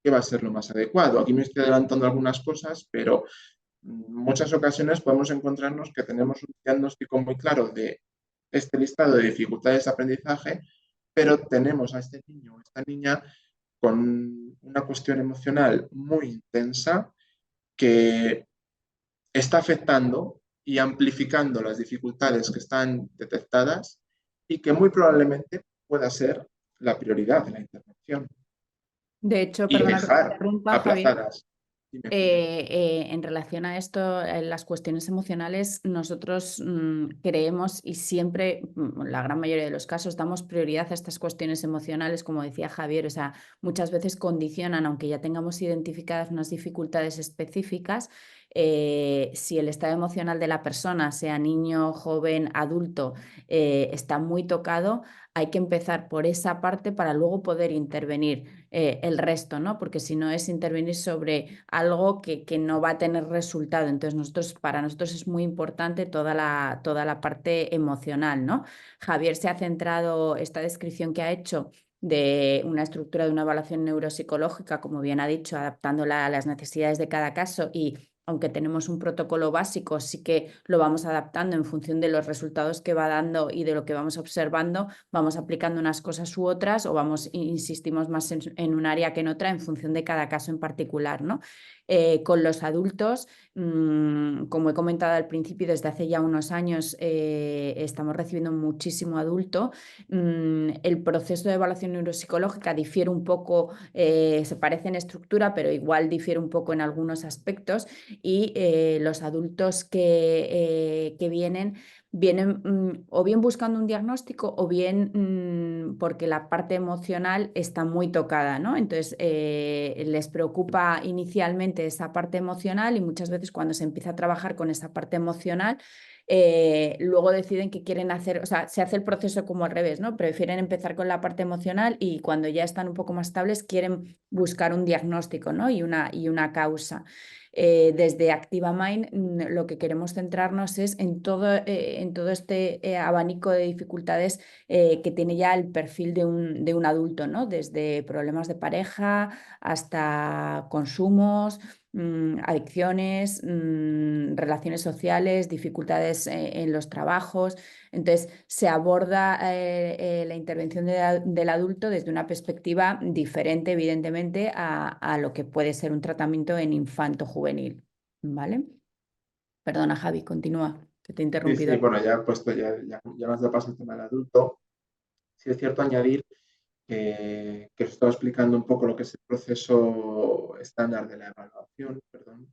que va a ser lo más adecuado. Aquí me estoy adelantando algunas cosas, pero en muchas ocasiones podemos encontrarnos que tenemos un diagnóstico muy claro de este listado de dificultades de aprendizaje, pero tenemos a este niño o esta niña con una cuestión emocional muy intensa que está afectando y amplificando las dificultades que están detectadas y que muy probablemente pueda ser la prioridad de la intervención De hecho, y perdona que te dejar interrumpa, Javier. aplazadas. Dime, dime. En relación a esto, las cuestiones emocionales, nosotros creemos y siempre, la gran mayoría de los casos, damos prioridad a estas cuestiones emocionales, como decía Javier, o sea, muchas veces condicionan, aunque ya tengamos identificadas unas dificultades específicas, si el estado emocional de la persona, sea niño, joven, adulto, está muy tocado, hay que empezar por esa parte para luego poder intervenir el resto, ¿no? Porque si no es intervenir sobre algo que no va a tener resultado. Entonces, para nosotros es muy importante toda la parte emocional, ¿no? Javier se ha centrado, esta descripción que ha hecho de una estructura de una evaluación neuropsicológica, como bien ha dicho, adaptándola a las necesidades de cada caso y aunque tenemos un protocolo básico, sí que lo vamos adaptando en función de los resultados que va dando y de lo que vamos observando, vamos aplicando unas cosas u otras o insistimos más en un área que en otra en función de cada caso en particular, ¿no? Con los adultos, como he comentado al principio, desde hace ya unos años estamos recibiendo muchísimo adulto. El proceso de evaluación neuropsicológica difiere un poco, se parece en estructura, pero igual difiere un poco en algunos aspectos y los adultos que vienen o bien buscando un diagnóstico o bien porque la parte emocional está muy tocada, ¿no? Entonces les preocupa inicialmente esa parte emocional y muchas veces cuando se empieza a trabajar con esa parte emocional, luego deciden que quieren hacer, o sea, se hace el proceso como al revés, ¿no? Prefieren empezar con la parte emocional y cuando ya están un poco más estables quieren buscar un diagnóstico, ¿no? Y una causa. Desde Activa Mind lo que queremos centrarnos es en todo este abanico de dificultades que tiene ya el perfil de un adulto, ¿no? Desde problemas de pareja hasta consumos, adicciones, relaciones sociales, dificultades en los trabajos. Entonces, se aborda la intervención del adulto desde una perspectiva diferente, evidentemente, a lo que puede ser un tratamiento en infanto-juvenil. ¿Vale? Perdona, Javi, continúa, que te he Sí, sí, interrumpido. bueno, ya he puesto, ya me has dado paso el tema del adulto. Sí es cierto añadir que os estaba explicando un poco lo que es el proceso estándar de la evaluación, perdón.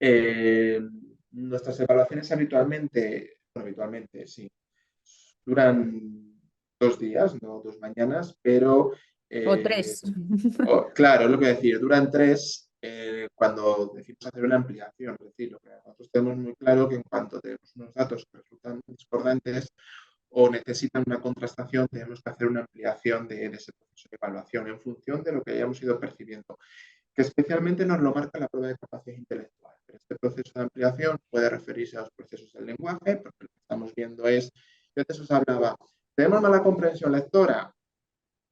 Eh, Nuestras evaluaciones habitualmente, sí, duran 2 días, no 2 mañanas, pero O tres. claro, es lo que decir, duran 3 cuando decimos hacer una ampliación, es decir, lo que nosotros tenemos muy claro que en cuanto tenemos unos datos que resultan discordantes o necesitan una contrastación, tenemos que hacer una ampliación de ese proceso de evaluación en función de lo que hayamos ido percibiendo, que especialmente nos lo marca la prueba de capacidad intelectual. Pero este proceso de ampliación puede referirse a los procesos del lenguaje, porque lo que estamos viendo es, yo antes os hablaba, tenemos mala comprensión lectora,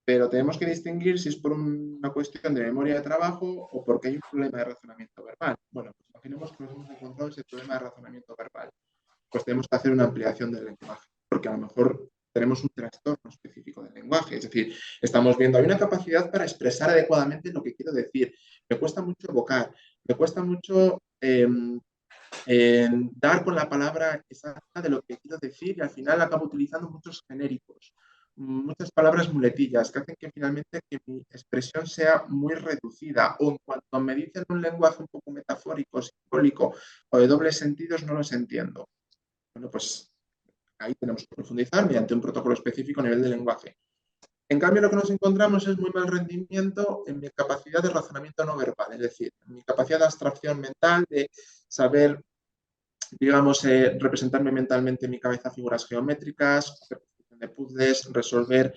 pero tenemos que distinguir si es por una cuestión de memoria de trabajo o porque hay un problema de razonamiento verbal. Bueno, pues imaginemos que nos hemos encontrado ese problema de razonamiento verbal. pues tenemos que hacer una ampliación del lenguaje, porque a lo mejor tenemos un trastorno específico del lenguaje. Es decir, estamos viendo, hay una capacidad para expresar adecuadamente lo que quiero decir. Me cuesta mucho evocar, me cuesta mucho dar con la palabra exacta de lo que quiero decir y al final acabo utilizando muchos genéricos, muchas palabras muletillas que hacen que finalmente que mi expresión sea muy reducida o en cuanto me dicen un lenguaje un poco metafórico, simbólico o de dobles sentidos no los entiendo. Bueno, pues ahí tenemos que profundizar mediante un protocolo específico a nivel de lenguaje. En cambio, lo que nos encontramos es muy mal rendimiento en mi capacidad de razonamiento no verbal, es decir, en mi capacidad de abstracción mental, de saber, digamos, representarme mentalmente en mi cabeza figuras geométricas, de puzzles, resolver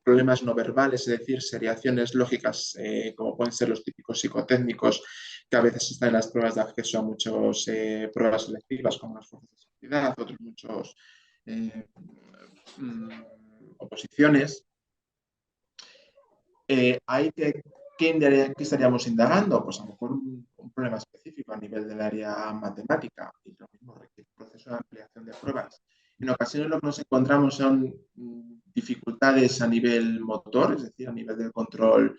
problemas no verbales, es decir, seriaciones lógicas, como pueden ser los típicos psicotécnicos, que a veces están en las pruebas de acceso a muchas pruebas selectivas, como las fuerzas de seguridad, otros muchos oposiciones. Hay ¿qué estaríamos indagando? Pues a lo mejor un problema específico a nivel del área matemática y lo mismo requiere un proceso de ampliación de pruebas. En ocasiones lo que nos encontramos son dificultades a nivel motor, es decir, a nivel del control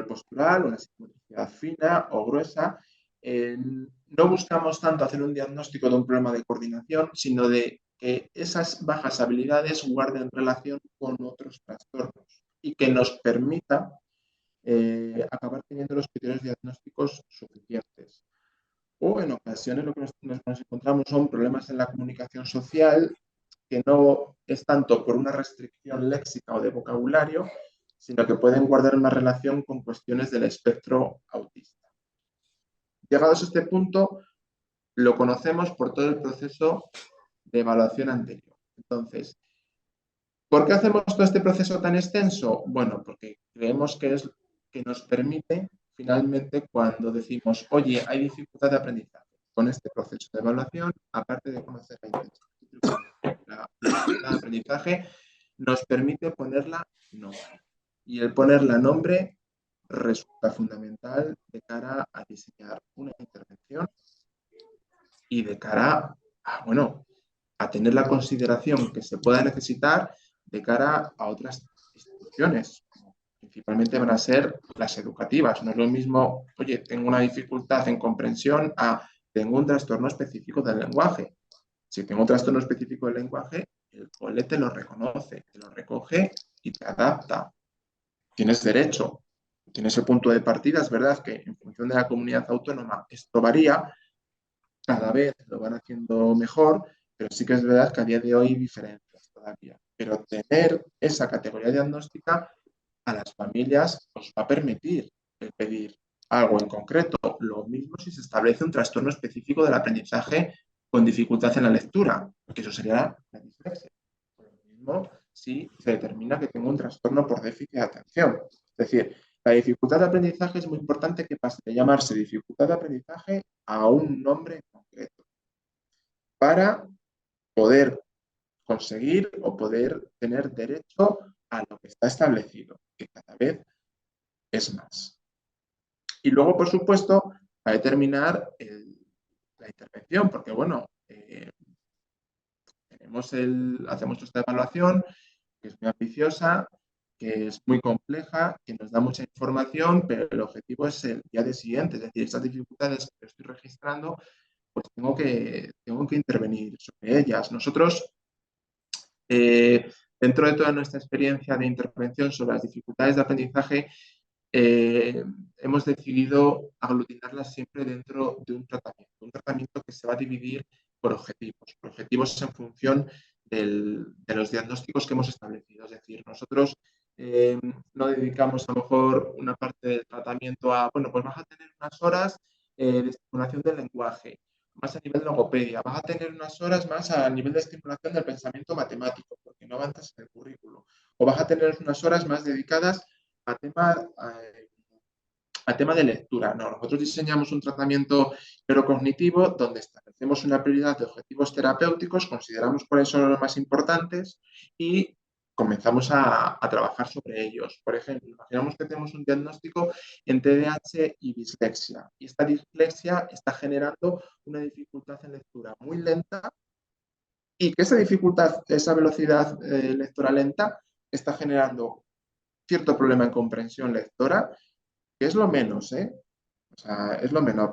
postural, una psicomotricidad fina o gruesa. No buscamos tanto hacer un diagnóstico de un problema de coordinación, sino de que esas bajas habilidades guarden relación con otros trastornos y que nos permita acabar teniendo los criterios diagnósticos suficientes. O en ocasiones lo que nos encontramos son problemas en la comunicación social que no es tanto por una restricción léxica o de vocabulario, sino que pueden guardar una relación con cuestiones del espectro autista. Llegados a este punto, lo conocemos por todo el proceso de evaluación anterior. Entonces, ¿por qué hacemos todo este proceso tan extenso? Bueno, porque creemos que es que nos permite finalmente cuando decimos, oye, hay dificultad de aprendizaje con este proceso de evaluación, aparte de conocer la intensidad la dificultad de aprendizaje, nos permite ponerla nombre. Y el ponerla nombre resulta fundamental de cara a diseñar una intervención y de cara a, bueno, a tener la consideración que se pueda necesitar de cara a otras instituciones. Principalmente van a ser las educativas. No es lo mismo, oye, tengo una dificultad en comprensión a tengo un trastorno específico del lenguaje. Si tengo un trastorno específico del lenguaje, el cole te lo reconoce, te lo recoge y te adapta. Tienes derecho. Tienes el punto de partida. Es verdad que en función de la comunidad autónoma esto varía, cada vez lo van haciendo mejor, pero sí que es verdad que a día de hoy hay diferencias todavía. Pero tener esa categoría diagnóstica a las familias os va a permitir pedir algo en concreto. Lo mismo si se establece un trastorno específico del aprendizaje con dificultad en la lectura, que eso sería la dislexia. Lo mismo si se determina que tengo un trastorno por déficit de atención. Es decir, la dificultad de aprendizaje es muy importante que pase de llamarse dificultad de aprendizaje a un nombre en concreto para poder conseguir o poder tener derecho a lo que está establecido, que cada vez es más. Y luego, por supuesto, a determinar la intervención, porque bueno, hacemos esta evaluación que es muy ambiciosa, que es muy compleja, que nos da mucha información, pero el objetivo es el día de siguiente, es decir, estas dificultades que estoy registrando, pues tengo que intervenir sobre ellas. Nosotros, dentro de toda nuestra experiencia de intervención sobre las dificultades de aprendizaje, hemos decidido aglutinarlas siempre dentro de un tratamiento que se va a dividir por objetivos en función de los diagnósticos que hemos establecido. Es decir, nosotros no dedicamos a lo mejor una parte del tratamiento a, bueno, pues vas a tener unas horas de estimulación del lenguaje, más a nivel de logopedia, vas a tener unas horas más a nivel de estimulación del pensamiento matemático, porque no avanzas en el currículo, o vas a tener unas horas más dedicadas a tema de lectura. No, nosotros diseñamos un tratamiento neurocognitivo donde establecemos una prioridad de objetivos terapéuticos, consideramos cuáles son los más importantes y comenzamos a trabajar sobre ellos. Por ejemplo, imaginamos que tenemos un diagnóstico en TDAH y dislexia. Y esta dislexia está generando una dificultad en lectura muy lenta y que esa dificultad, esa velocidad lectora lenta, está generando cierto problema en comprensión lectora, que es lo menos, ¿eh? O sea, es lo menos.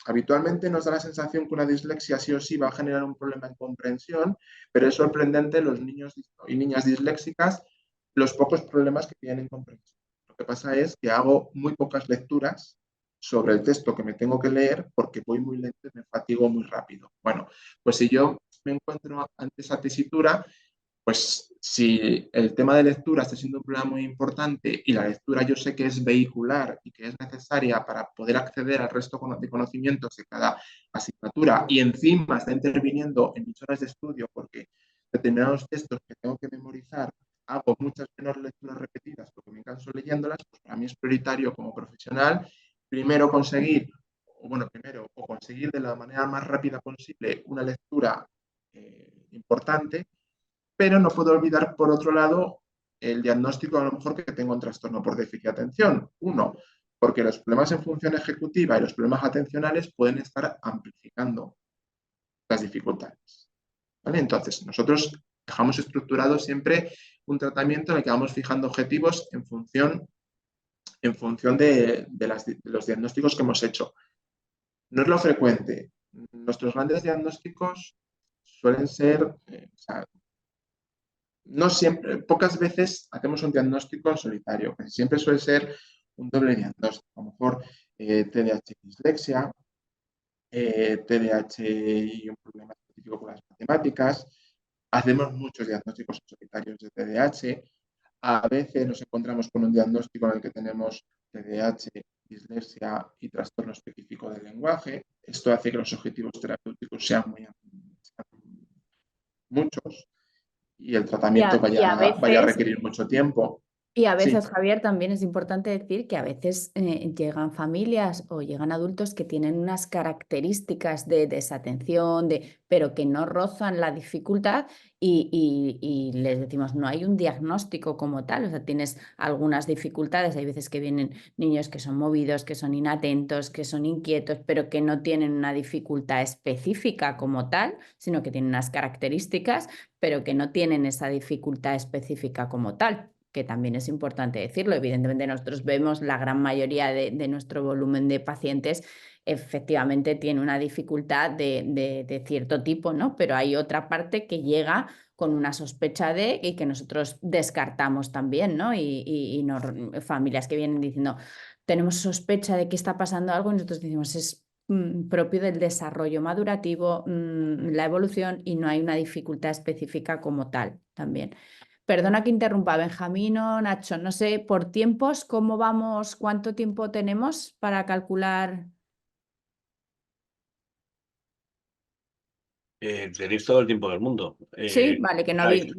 Habitualmente nos da la sensación que una dislexia sí o sí va a generar un problema en comprensión, pero es sorprendente los niños y niñas disléxicas los pocos problemas que tienen en comprensión. Lo que pasa es que hago muy pocas lecturas sobre el texto que me tengo que leer porque voy muy lento y me fatigo muy rápido. Bueno, pues si yo me encuentro ante esa tesitura, pues si el tema de lectura está siendo un problema muy importante y la lectura yo sé que es vehicular y que es necesaria para poder acceder al resto de conocimientos de cada asignatura y encima está interviniendo en mis horas de estudio porque determinados textos que tengo que memorizar hago muchas menos lecturas repetidas porque me canso leyéndolas, pues para mí es prioritario como profesional primero conseguir, o conseguir de la manera más rápida posible una lectura importante, pero no puedo olvidar, por otro lado, el diagnóstico a lo mejor que tengo un trastorno por déficit de atención. Uno, porque los problemas en función ejecutiva y los problemas atencionales pueden estar amplificando las dificultades. ¿Vale? Entonces, nosotros dejamos estructurado siempre un tratamiento en el que vamos fijando objetivos en función de los diagnósticos que hemos hecho. No es lo frecuente. Nuestros grandes diagnósticos suelen ser, o sea, no siempre, pocas veces hacemos un diagnóstico en solitario, que siempre suele ser un doble diagnóstico, a lo mejor TDAH y dislexia, TDAH y un problema específico con las matemáticas. Hacemos muchos diagnósticos en solitarios de TDAH. A veces nos encontramos con un diagnóstico en el que tenemos TDAH, dislexia y trastorno específico del lenguaje. Esto hace que los objetivos terapéuticos sean muchos y el Y tratamiento a, y a vaya a veces requerir mucho tiempo. Y a Sí, veces, Javier, también es importante decir que a veces llegan familias o llegan adultos que tienen unas características de desatención, pero que no rozan la dificultad y les decimos, no hay un diagnóstico como tal, o sea, tienes algunas dificultades, hay veces que vienen niños que son movidos, que son inatentos, que son inquietos, pero que no tienen una dificultad específica como tal, sino que tienen unas características, pero que no tienen esa dificultad específica como tal, que también es importante decirlo. Evidentemente nosotros vemos la gran mayoría de nuestro volumen de pacientes efectivamente tiene una dificultad de cierto tipo, ¿no? Pero hay otra parte que llega con una sospecha y que nosotros descartamos también, ¿no? Y familias que vienen diciendo, tenemos sospecha de que está pasando algo y nosotros decimos, es propio del desarrollo madurativo, la evolución y no hay una dificultad específica como tal también. Perdona que interrumpa, Benjamín o Nacho, no sé, por tiempos, ¿cómo vamos? ¿Cuánto tiempo tenemos para calcular? Tenéis todo el tiempo del mundo. Sí, vale, que no había. Dais.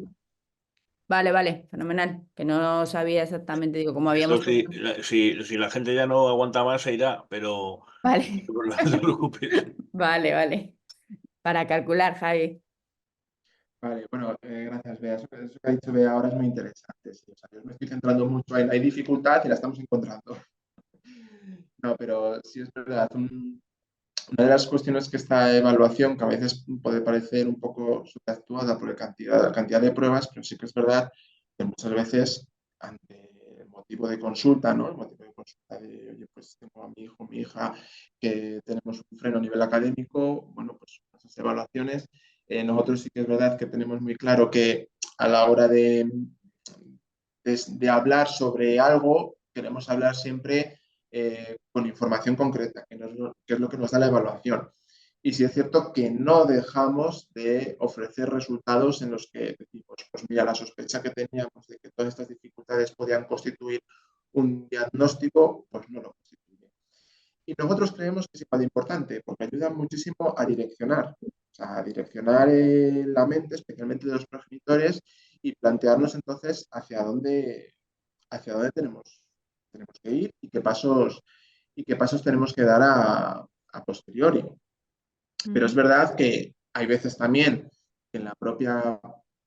Vale, vale, fenomenal, que no sabía exactamente, digo, cómo Esto habíamos si, puesto. si la gente ya no aguanta más, se irá, pero Vale, no te preocupes. vale, vale. Para calcular, Javi. vale, bueno, gracias, Bea. Eso que ha dicho Bea ahora es muy interesante. Sí. O sea, yo me estoy centrando mucho en hay dificultad y la estamos encontrando. No, pero sí es verdad. Una de las cuestiones que esta evaluación, que a veces puede parecer un poco sobreactuada por la cantidad de pruebas, pero sí que es verdad que muchas veces ante el motivo de consulta, ¿no? El motivo de consulta de, oye, pues tengo a mi hijo, mi hija, que tenemos un freno a nivel académico, bueno, pues esas evaluaciones, nosotros sí que es verdad que tenemos muy claro que a la hora de hablar sobre algo, queremos hablar siempre con información concreta, que es lo que nos da la evaluación. Y sí es cierto que no dejamos de ofrecer resultados en los que decimos, pues mira, la sospecha que teníamos de que todas estas dificultades podían constituir un diagnóstico, pues no lo constituye. Y nosotros creemos que es igual de importante, porque ayuda muchísimo a direccionar, o sea, a direccionar la mente, especialmente de los progenitores, y plantearnos entonces hacia dónde tenemos que ir y qué pasos tenemos que dar a posteriori. Pero es verdad que hay veces también que en la propia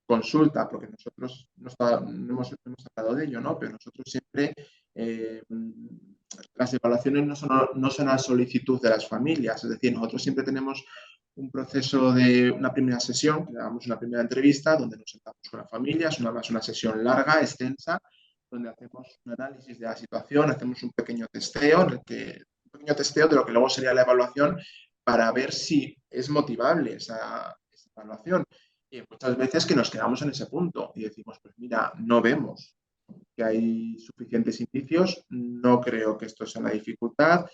consulta, porque nosotros no hemos hablado de ello, ¿no? Pero nosotros siempre, las evaluaciones no son a solicitud de las familias, es decir, nosotros siempre tenemos un proceso de una primera sesión, que llamamos una primera entrevista, donde nos sentamos con la familia, es una sesión larga, extensa, donde hacemos un análisis de la situación, hacemos un pequeño testeo, un pequeño testeo de lo que luego sería la evaluación, para ver si es motivable esa evaluación. Y muchas veces que nos quedamos en ese punto y decimos, pues mira, no vemos que hay suficientes indicios, no creo que esto sea una dificultad,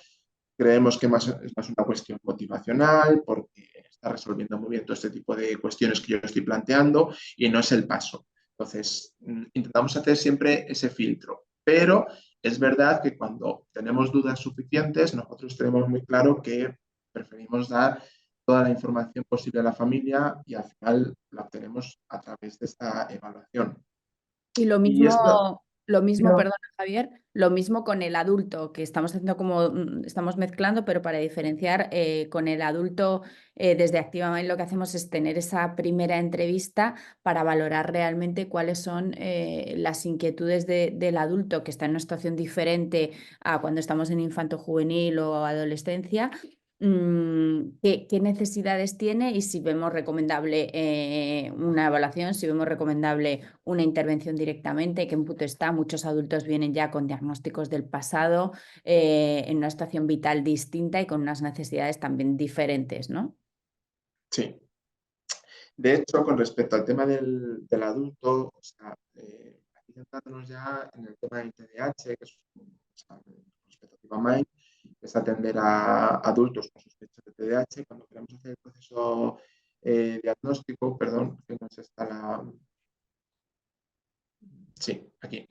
creemos que es más una cuestión motivacional porque está resolviendo muy bien todo este tipo de cuestiones que yo estoy planteando y no es el paso. Entonces, intentamos hacer siempre ese filtro, pero es verdad que cuando tenemos dudas suficientes, nosotros tenemos muy claro que preferimos dar toda la información posible a la familia y al final la obtenemos a través de esta evaluación. Y lo Y esto, mismo, lo mismo, no, perdona, Javier, lo mismo con el adulto, que estamos haciendo como, estamos mezclando, pero para diferenciar con el adulto, desde Activamente lo que hacemos es tener esa primera entrevista para valorar realmente cuáles son las inquietudes del adulto que está en una situación diferente a cuando estamos en infanto juvenil o adolescencia. ¿Qué necesidades tiene y si vemos recomendable una evaluación, si vemos recomendable una intervención directamente, qué punto está? Muchos adultos vienen ya con diagnósticos del pasado, en una situación vital distinta y con unas necesidades también diferentes, ¿no? sí. De hecho, con respecto al tema del adulto, o sea, aquí centrándonos ya en el tema del TDAH, que es, o sea, respecto a Activamind, que es atender a adultos con sospechas de TDAH, cuando queremos hacer el proceso diagnóstico, perdón, que no está la... Sí, aquí.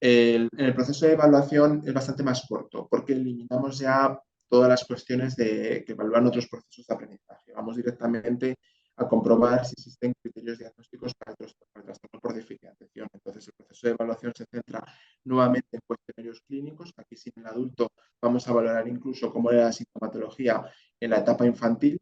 En el proceso de evaluación es bastante más corto, porque eliminamos ya todas las cuestiones que evalúan otros procesos de aprendizaje. Vamos directamente a comprobar si existen criterios diagnósticos para el trastorno por déficit de atención. Entonces, el proceso de evaluación se centra nuevamente en cuestionarios clínicos. Aquí, sin el adulto, vamos a valorar incluso cómo era la sintomatología en la etapa infantil,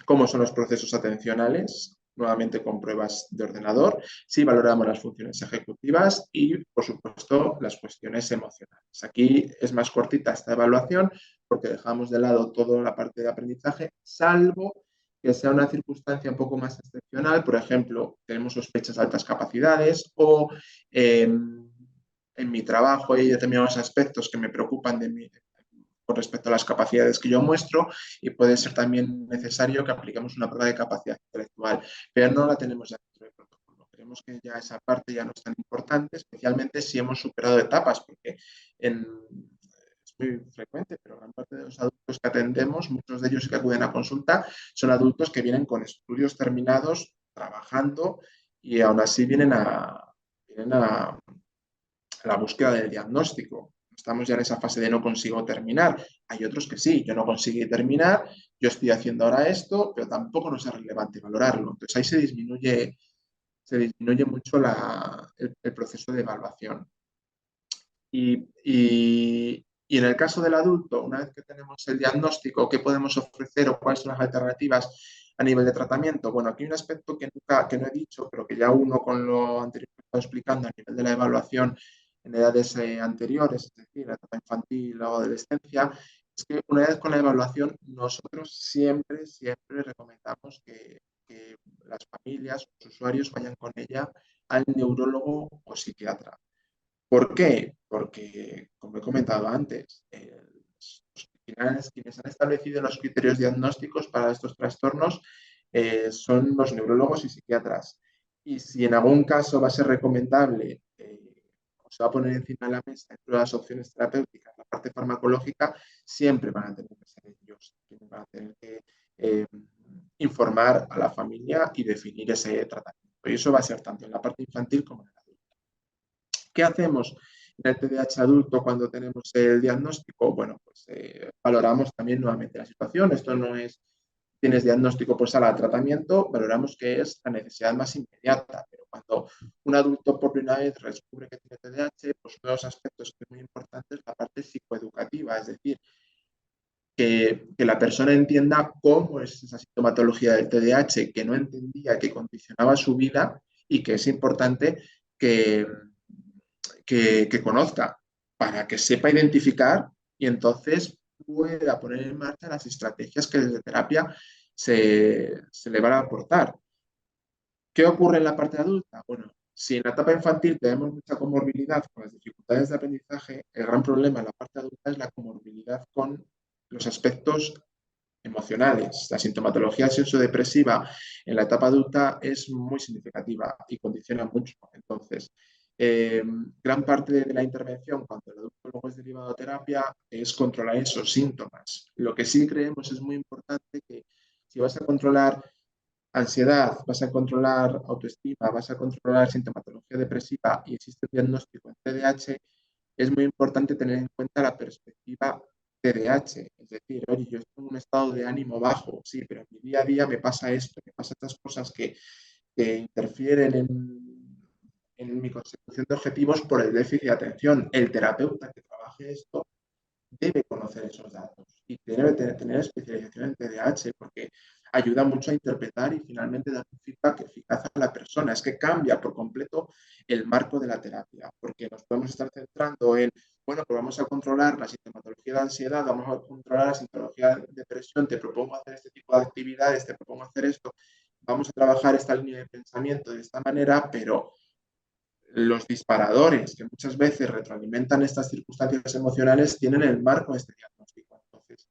cómo son los procesos atencionales, nuevamente con pruebas de ordenador, si valoramos las funciones ejecutivas y, por supuesto, las cuestiones emocionales. Aquí es más cortita esta evaluación porque dejamos de lado toda la parte de aprendizaje, salvo que sea una circunstancia un poco más excepcional. Por ejemplo, tenemos sospechas de altas capacidades o en mi trabajo hay determinados aspectos que me preocupan de mí con respecto a las capacidades que yo muestro y puede ser también necesario que apliquemos una prueba de capacidad intelectual, pero no la tenemos ya dentro del protocolo. Creemos que ya esa parte ya no es tan importante, especialmente si hemos superado etapas, porque es muy frecuente, pero gran parte de los adultos que atendemos, muchos de ellos que acuden a consulta, son adultos que vienen con estudios terminados, trabajando y aún así vienen a la búsqueda del diagnóstico. Estamos ya en esa fase de no consigo terminar. Hay otros que sí, yo no consigo terminar, yo estoy haciendo ahora esto, pero tampoco nos es relevante valorarlo. Entonces ahí se disminuye mucho el proceso de evaluación. Y en el caso del adulto, una vez que tenemos el diagnóstico, ¿qué podemos ofrecer o cuáles son las alternativas a nivel de tratamiento? Bueno, aquí hay un aspecto que no he dicho, pero que ya uno con lo anterior que he estado explicando a nivel de la evaluación en edades anteriores, es decir, la etapa infantil o adolescencia, es que una vez con la evaluación, nosotros siempre recomendamos que las familias, los usuarios vayan con ella al neurólogo o psiquiatra. ¿Por qué? Porque, como he comentado antes, quienes han establecido los criterios diagnósticos para estos trastornos son los neurólogos y psiquiatras. Y si en algún caso va a ser recomendable o se va a poner encima de la mesa dentro de las opciones terapéuticas, la parte farmacológica, siempre van a tener que ser ellos quienes van a tener que informar a la familia y definir ese tratamiento. Y eso va a ser tanto en la parte infantil como en la adulta. ¿Qué hacemos en el TDAH adulto cuando tenemos el diagnóstico? Bueno, pues valoramos también nuevamente la situación. Esto no es, tienes diagnóstico, pues sala de tratamiento, valoramos que es la necesidad más inmediata. Pero cuando un adulto por primera vez descubre que tiene TDAH, pues uno de los aspectos que es muy importante es la parte psicoeducativa, es decir, que la persona entienda cómo es esa sintomatología del TDAH, que no entendía, que condicionaba su vida y que es importante que, que conozca para que sepa identificar y entonces pueda poner en marcha las estrategias que desde terapia se le van a aportar. ¿Qué ocurre en la parte adulta? Bueno, si en la etapa infantil tenemos mucha comorbilidad con las dificultades de aprendizaje, el gran problema en la parte adulta es la comorbilidad con los aspectos emocionales. La sintomatología sensodepresiva en la etapa adulta es muy significativa y condiciona mucho. Entonces, gran parte de la intervención cuando el adulto luego es derivado a terapia es controlar esos síntomas. Lo que sí creemos es muy importante que si vas a controlar ansiedad, vas a controlar autoestima, vas a controlar sintomatología depresiva y existe un diagnóstico en TDAH, es muy importante tener en cuenta la perspectiva TDAH. Es decir, oye, yo estoy en un estado de ánimo bajo, sí, pero en mi día a día me pasa esto, me pasan estas cosas que interfieren en mi consecución de objetivos por el déficit de atención. El terapeuta que trabaje esto debe conocer esos datos y debe tener especialización en TDAH porque ayuda mucho a interpretar y finalmente dar un feedback eficaz a la persona. Es que cambia por completo el marco de la terapia porque nos podemos estar centrando en, bueno, pues vamos a controlar la sintomatología de ansiedad, vamos a controlar la sintomatología de depresión, te propongo hacer este tipo de actividades, te propongo hacer esto, vamos a trabajar esta línea de pensamiento de esta manera, pero los disparadores que muchas veces retroalimentan estas circunstancias emocionales tienen el marco de este diagnóstico. Entonces,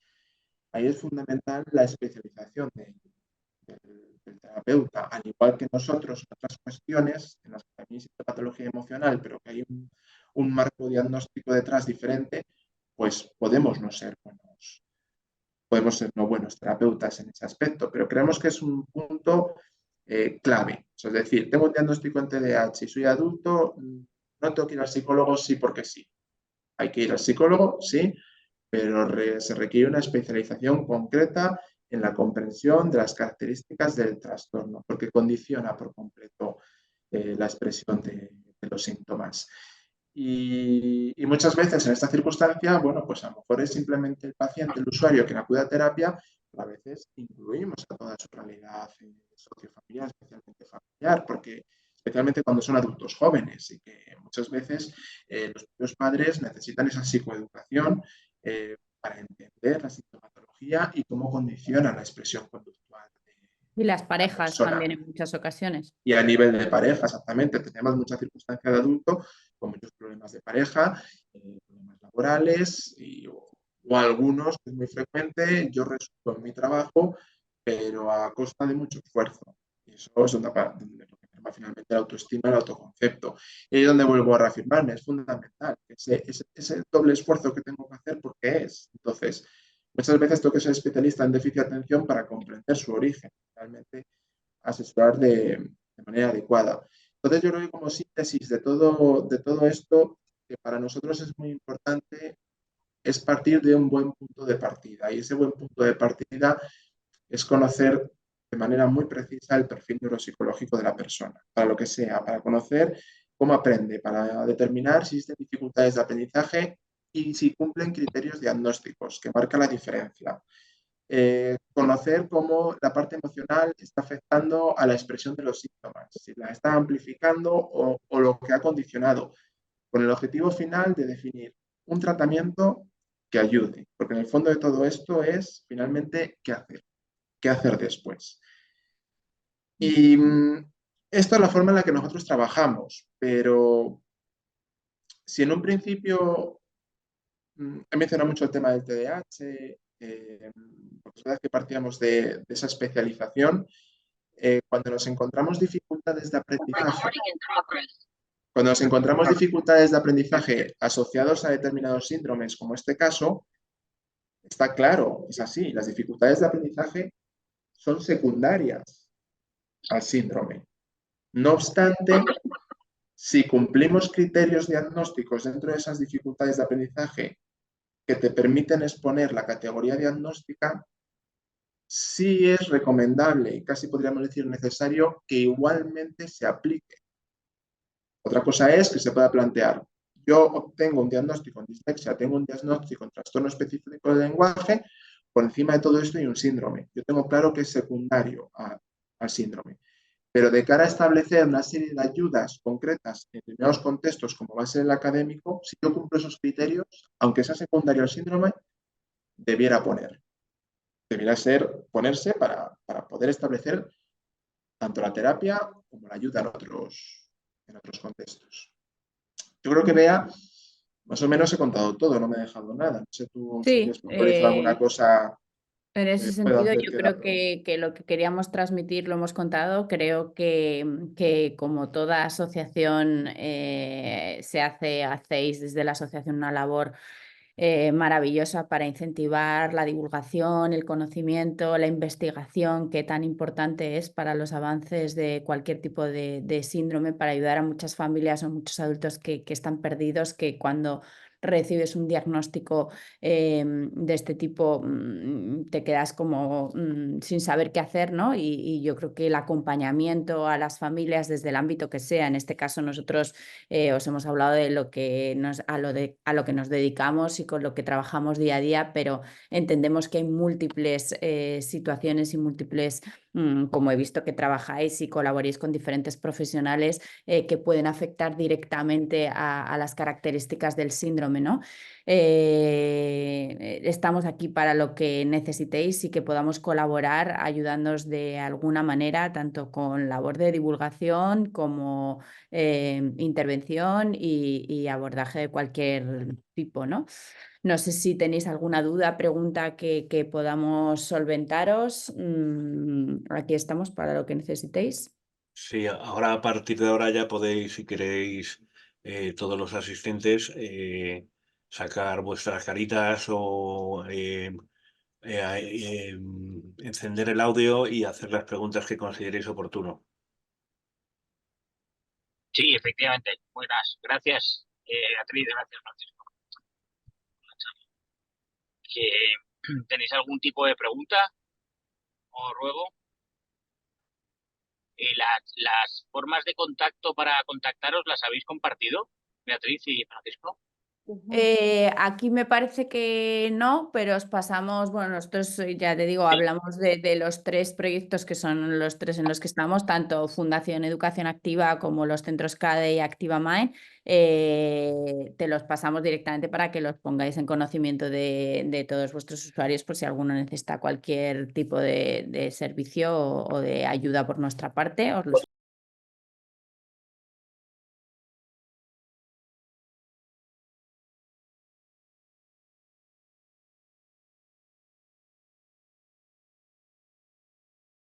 ahí es fundamental la especialización del terapeuta, al igual que nosotros en otras cuestiones en las que también existe patología emocional, pero que hay un marco diagnóstico detrás diferente, pues podemos ser no buenos terapeutas en ese aspecto, pero creemos que es un punto clave. O sea, es decir, tengo un diagnóstico en TDAH y soy adulto, no tengo que ir al psicólogo sí porque sí. Hay que ir al psicólogo, sí, pero se requiere una especialización concreta en la comprensión de las características del trastorno, porque condiciona por completo la expresión de los síntomas. Y muchas veces en esta circunstancia, bueno, pues a lo mejor es simplemente el paciente, el usuario que acude a terapia, pero a veces incluimos a toda su realidad sociofamiliar, especialmente familiar, porque especialmente cuando son adultos jóvenes y que muchas veces los propios padres necesitan esa psicoeducación para entender la sintomatología y cómo condiciona la expresión conductual de Y las la parejas persona. también en muchas ocasiones. Y a nivel de pareja, exactamente, tenemos mucha circunstancia de adulto con muchos problemas de pareja, problemas laborales o algunos, que es muy frecuente, yo resulto en mi trabajo, pero a costa de mucho esfuerzo. Y eso es donde va finalmente la autoestima, el autoconcepto. Y ahí es donde vuelvo a reafirmarme, es fundamental. Ese doble esfuerzo que tengo que hacer, ¿por qué es? Entonces, muchas veces tengo que ser especialista en déficit de atención para comprender su origen. Realmente asesorar de manera adecuada. Entonces yo creo que como síntesis de todo esto, que para nosotros es muy importante, es partir de un buen punto de partida. Y ese buen punto de partida es conocer de manera muy precisa el perfil neuropsicológico de la persona, para lo que sea, para conocer cómo aprende, para determinar si existen dificultades de aprendizaje y si cumplen criterios diagnósticos, que marca la diferencia. Conocer cómo la parte emocional está afectando a la expresión de los síntomas, si la está amplificando o lo que ha condicionado, con el objetivo final de definir un tratamiento que ayude, porque en el fondo de todo esto es finalmente qué hacer después. Y esto es la forma en la que nosotros trabajamos, pero si en un principio he mencionado mucho el tema del TDAH, porque es verdad que partíamos de esa especialización. Cuando nos encontramos dificultades de aprendizaje, cuando nos encontramos dificultades de aprendizaje asociados a determinados síndromes, como este caso, está claro, es así, las dificultades de aprendizaje son secundarias al síndrome. No obstante, si cumplimos criterios diagnósticos dentro de esas dificultades de aprendizaje que te permiten exponer la categoría diagnóstica, sí es recomendable y casi podríamos decir necesario que igualmente se aplique. Otra cosa es que se pueda plantear, yo obtengo un diagnóstico en dislexia, tengo un diagnóstico en trastorno específico del lenguaje, por encima de todo esto hay un síndrome. Yo tengo claro que es secundario al síndrome. Pero de cara a establecer una serie de ayudas concretas en determinados contextos, como va a ser el académico, si yo cumplo esos criterios, aunque sea secundario al síndrome, debiera ponerse para poder establecer tanto la terapia como la ayuda en otros contextos. Yo creo que Bea, más o menos he contado todo, no me he dejado nada. No sé tú si quieres Sí, puntualizar alguna cosa en ese que pueda sentido, hacer yo quedar. creo que lo que queríamos transmitir lo hemos contado. Creo que como toda asociación hacéis desde la asociación una labor maravillosa para incentivar la divulgación, el conocimiento, la investigación, que tan importante es para los avances de cualquier tipo de síndrome, para ayudar a muchas familias o muchos adultos que están perdidos, que cuando recibes un diagnóstico de este tipo te quedas como sin saber qué hacer, ¿no? Y yo creo que el acompañamiento a las familias desde el ámbito que sea, en este caso nosotros os hemos hablado de lo que a lo que nos dedicamos y con lo que trabajamos día a día, pero entendemos que hay múltiples situaciones y múltiples, como he visto que trabajáis y colaboréis con diferentes profesionales que pueden afectar directamente a las características del síndrome, ¿no? Estamos aquí para lo que necesitéis y que podamos colaborar ayudándoos de alguna manera, tanto con labor de divulgación como intervención y abordaje de cualquier tipo, ¿no? No sé si tenéis alguna duda, pregunta que podamos solventaros. Aquí estamos para lo que necesitéis. Sí, ahora a partir de ahora ya podéis, si queréis, todos los asistentes, sacar vuestras caritas o encender el audio y hacer las preguntas que consideréis oportuno. Sí, efectivamente. Buenas. Gracias, Beatriz. Gracias, Francisco. ¿Tenéis algún tipo de pregunta o ruego? Las formas de contacto para contactaros, ¿las habéis compartido, Beatriz y Francisco? Aquí me parece que no, pero os pasamos, bueno, nosotros ya te digo, Sí. hablamos de los 3 proyectos que son los 3 en los que estamos, tanto Fundación Educación Activa como los centros CADE y Activa Mind. Te los pasamos directamente para que los pongáis en conocimiento de todos vuestros usuarios por si alguno necesita cualquier tipo de servicio o de ayuda por nuestra parte. Os los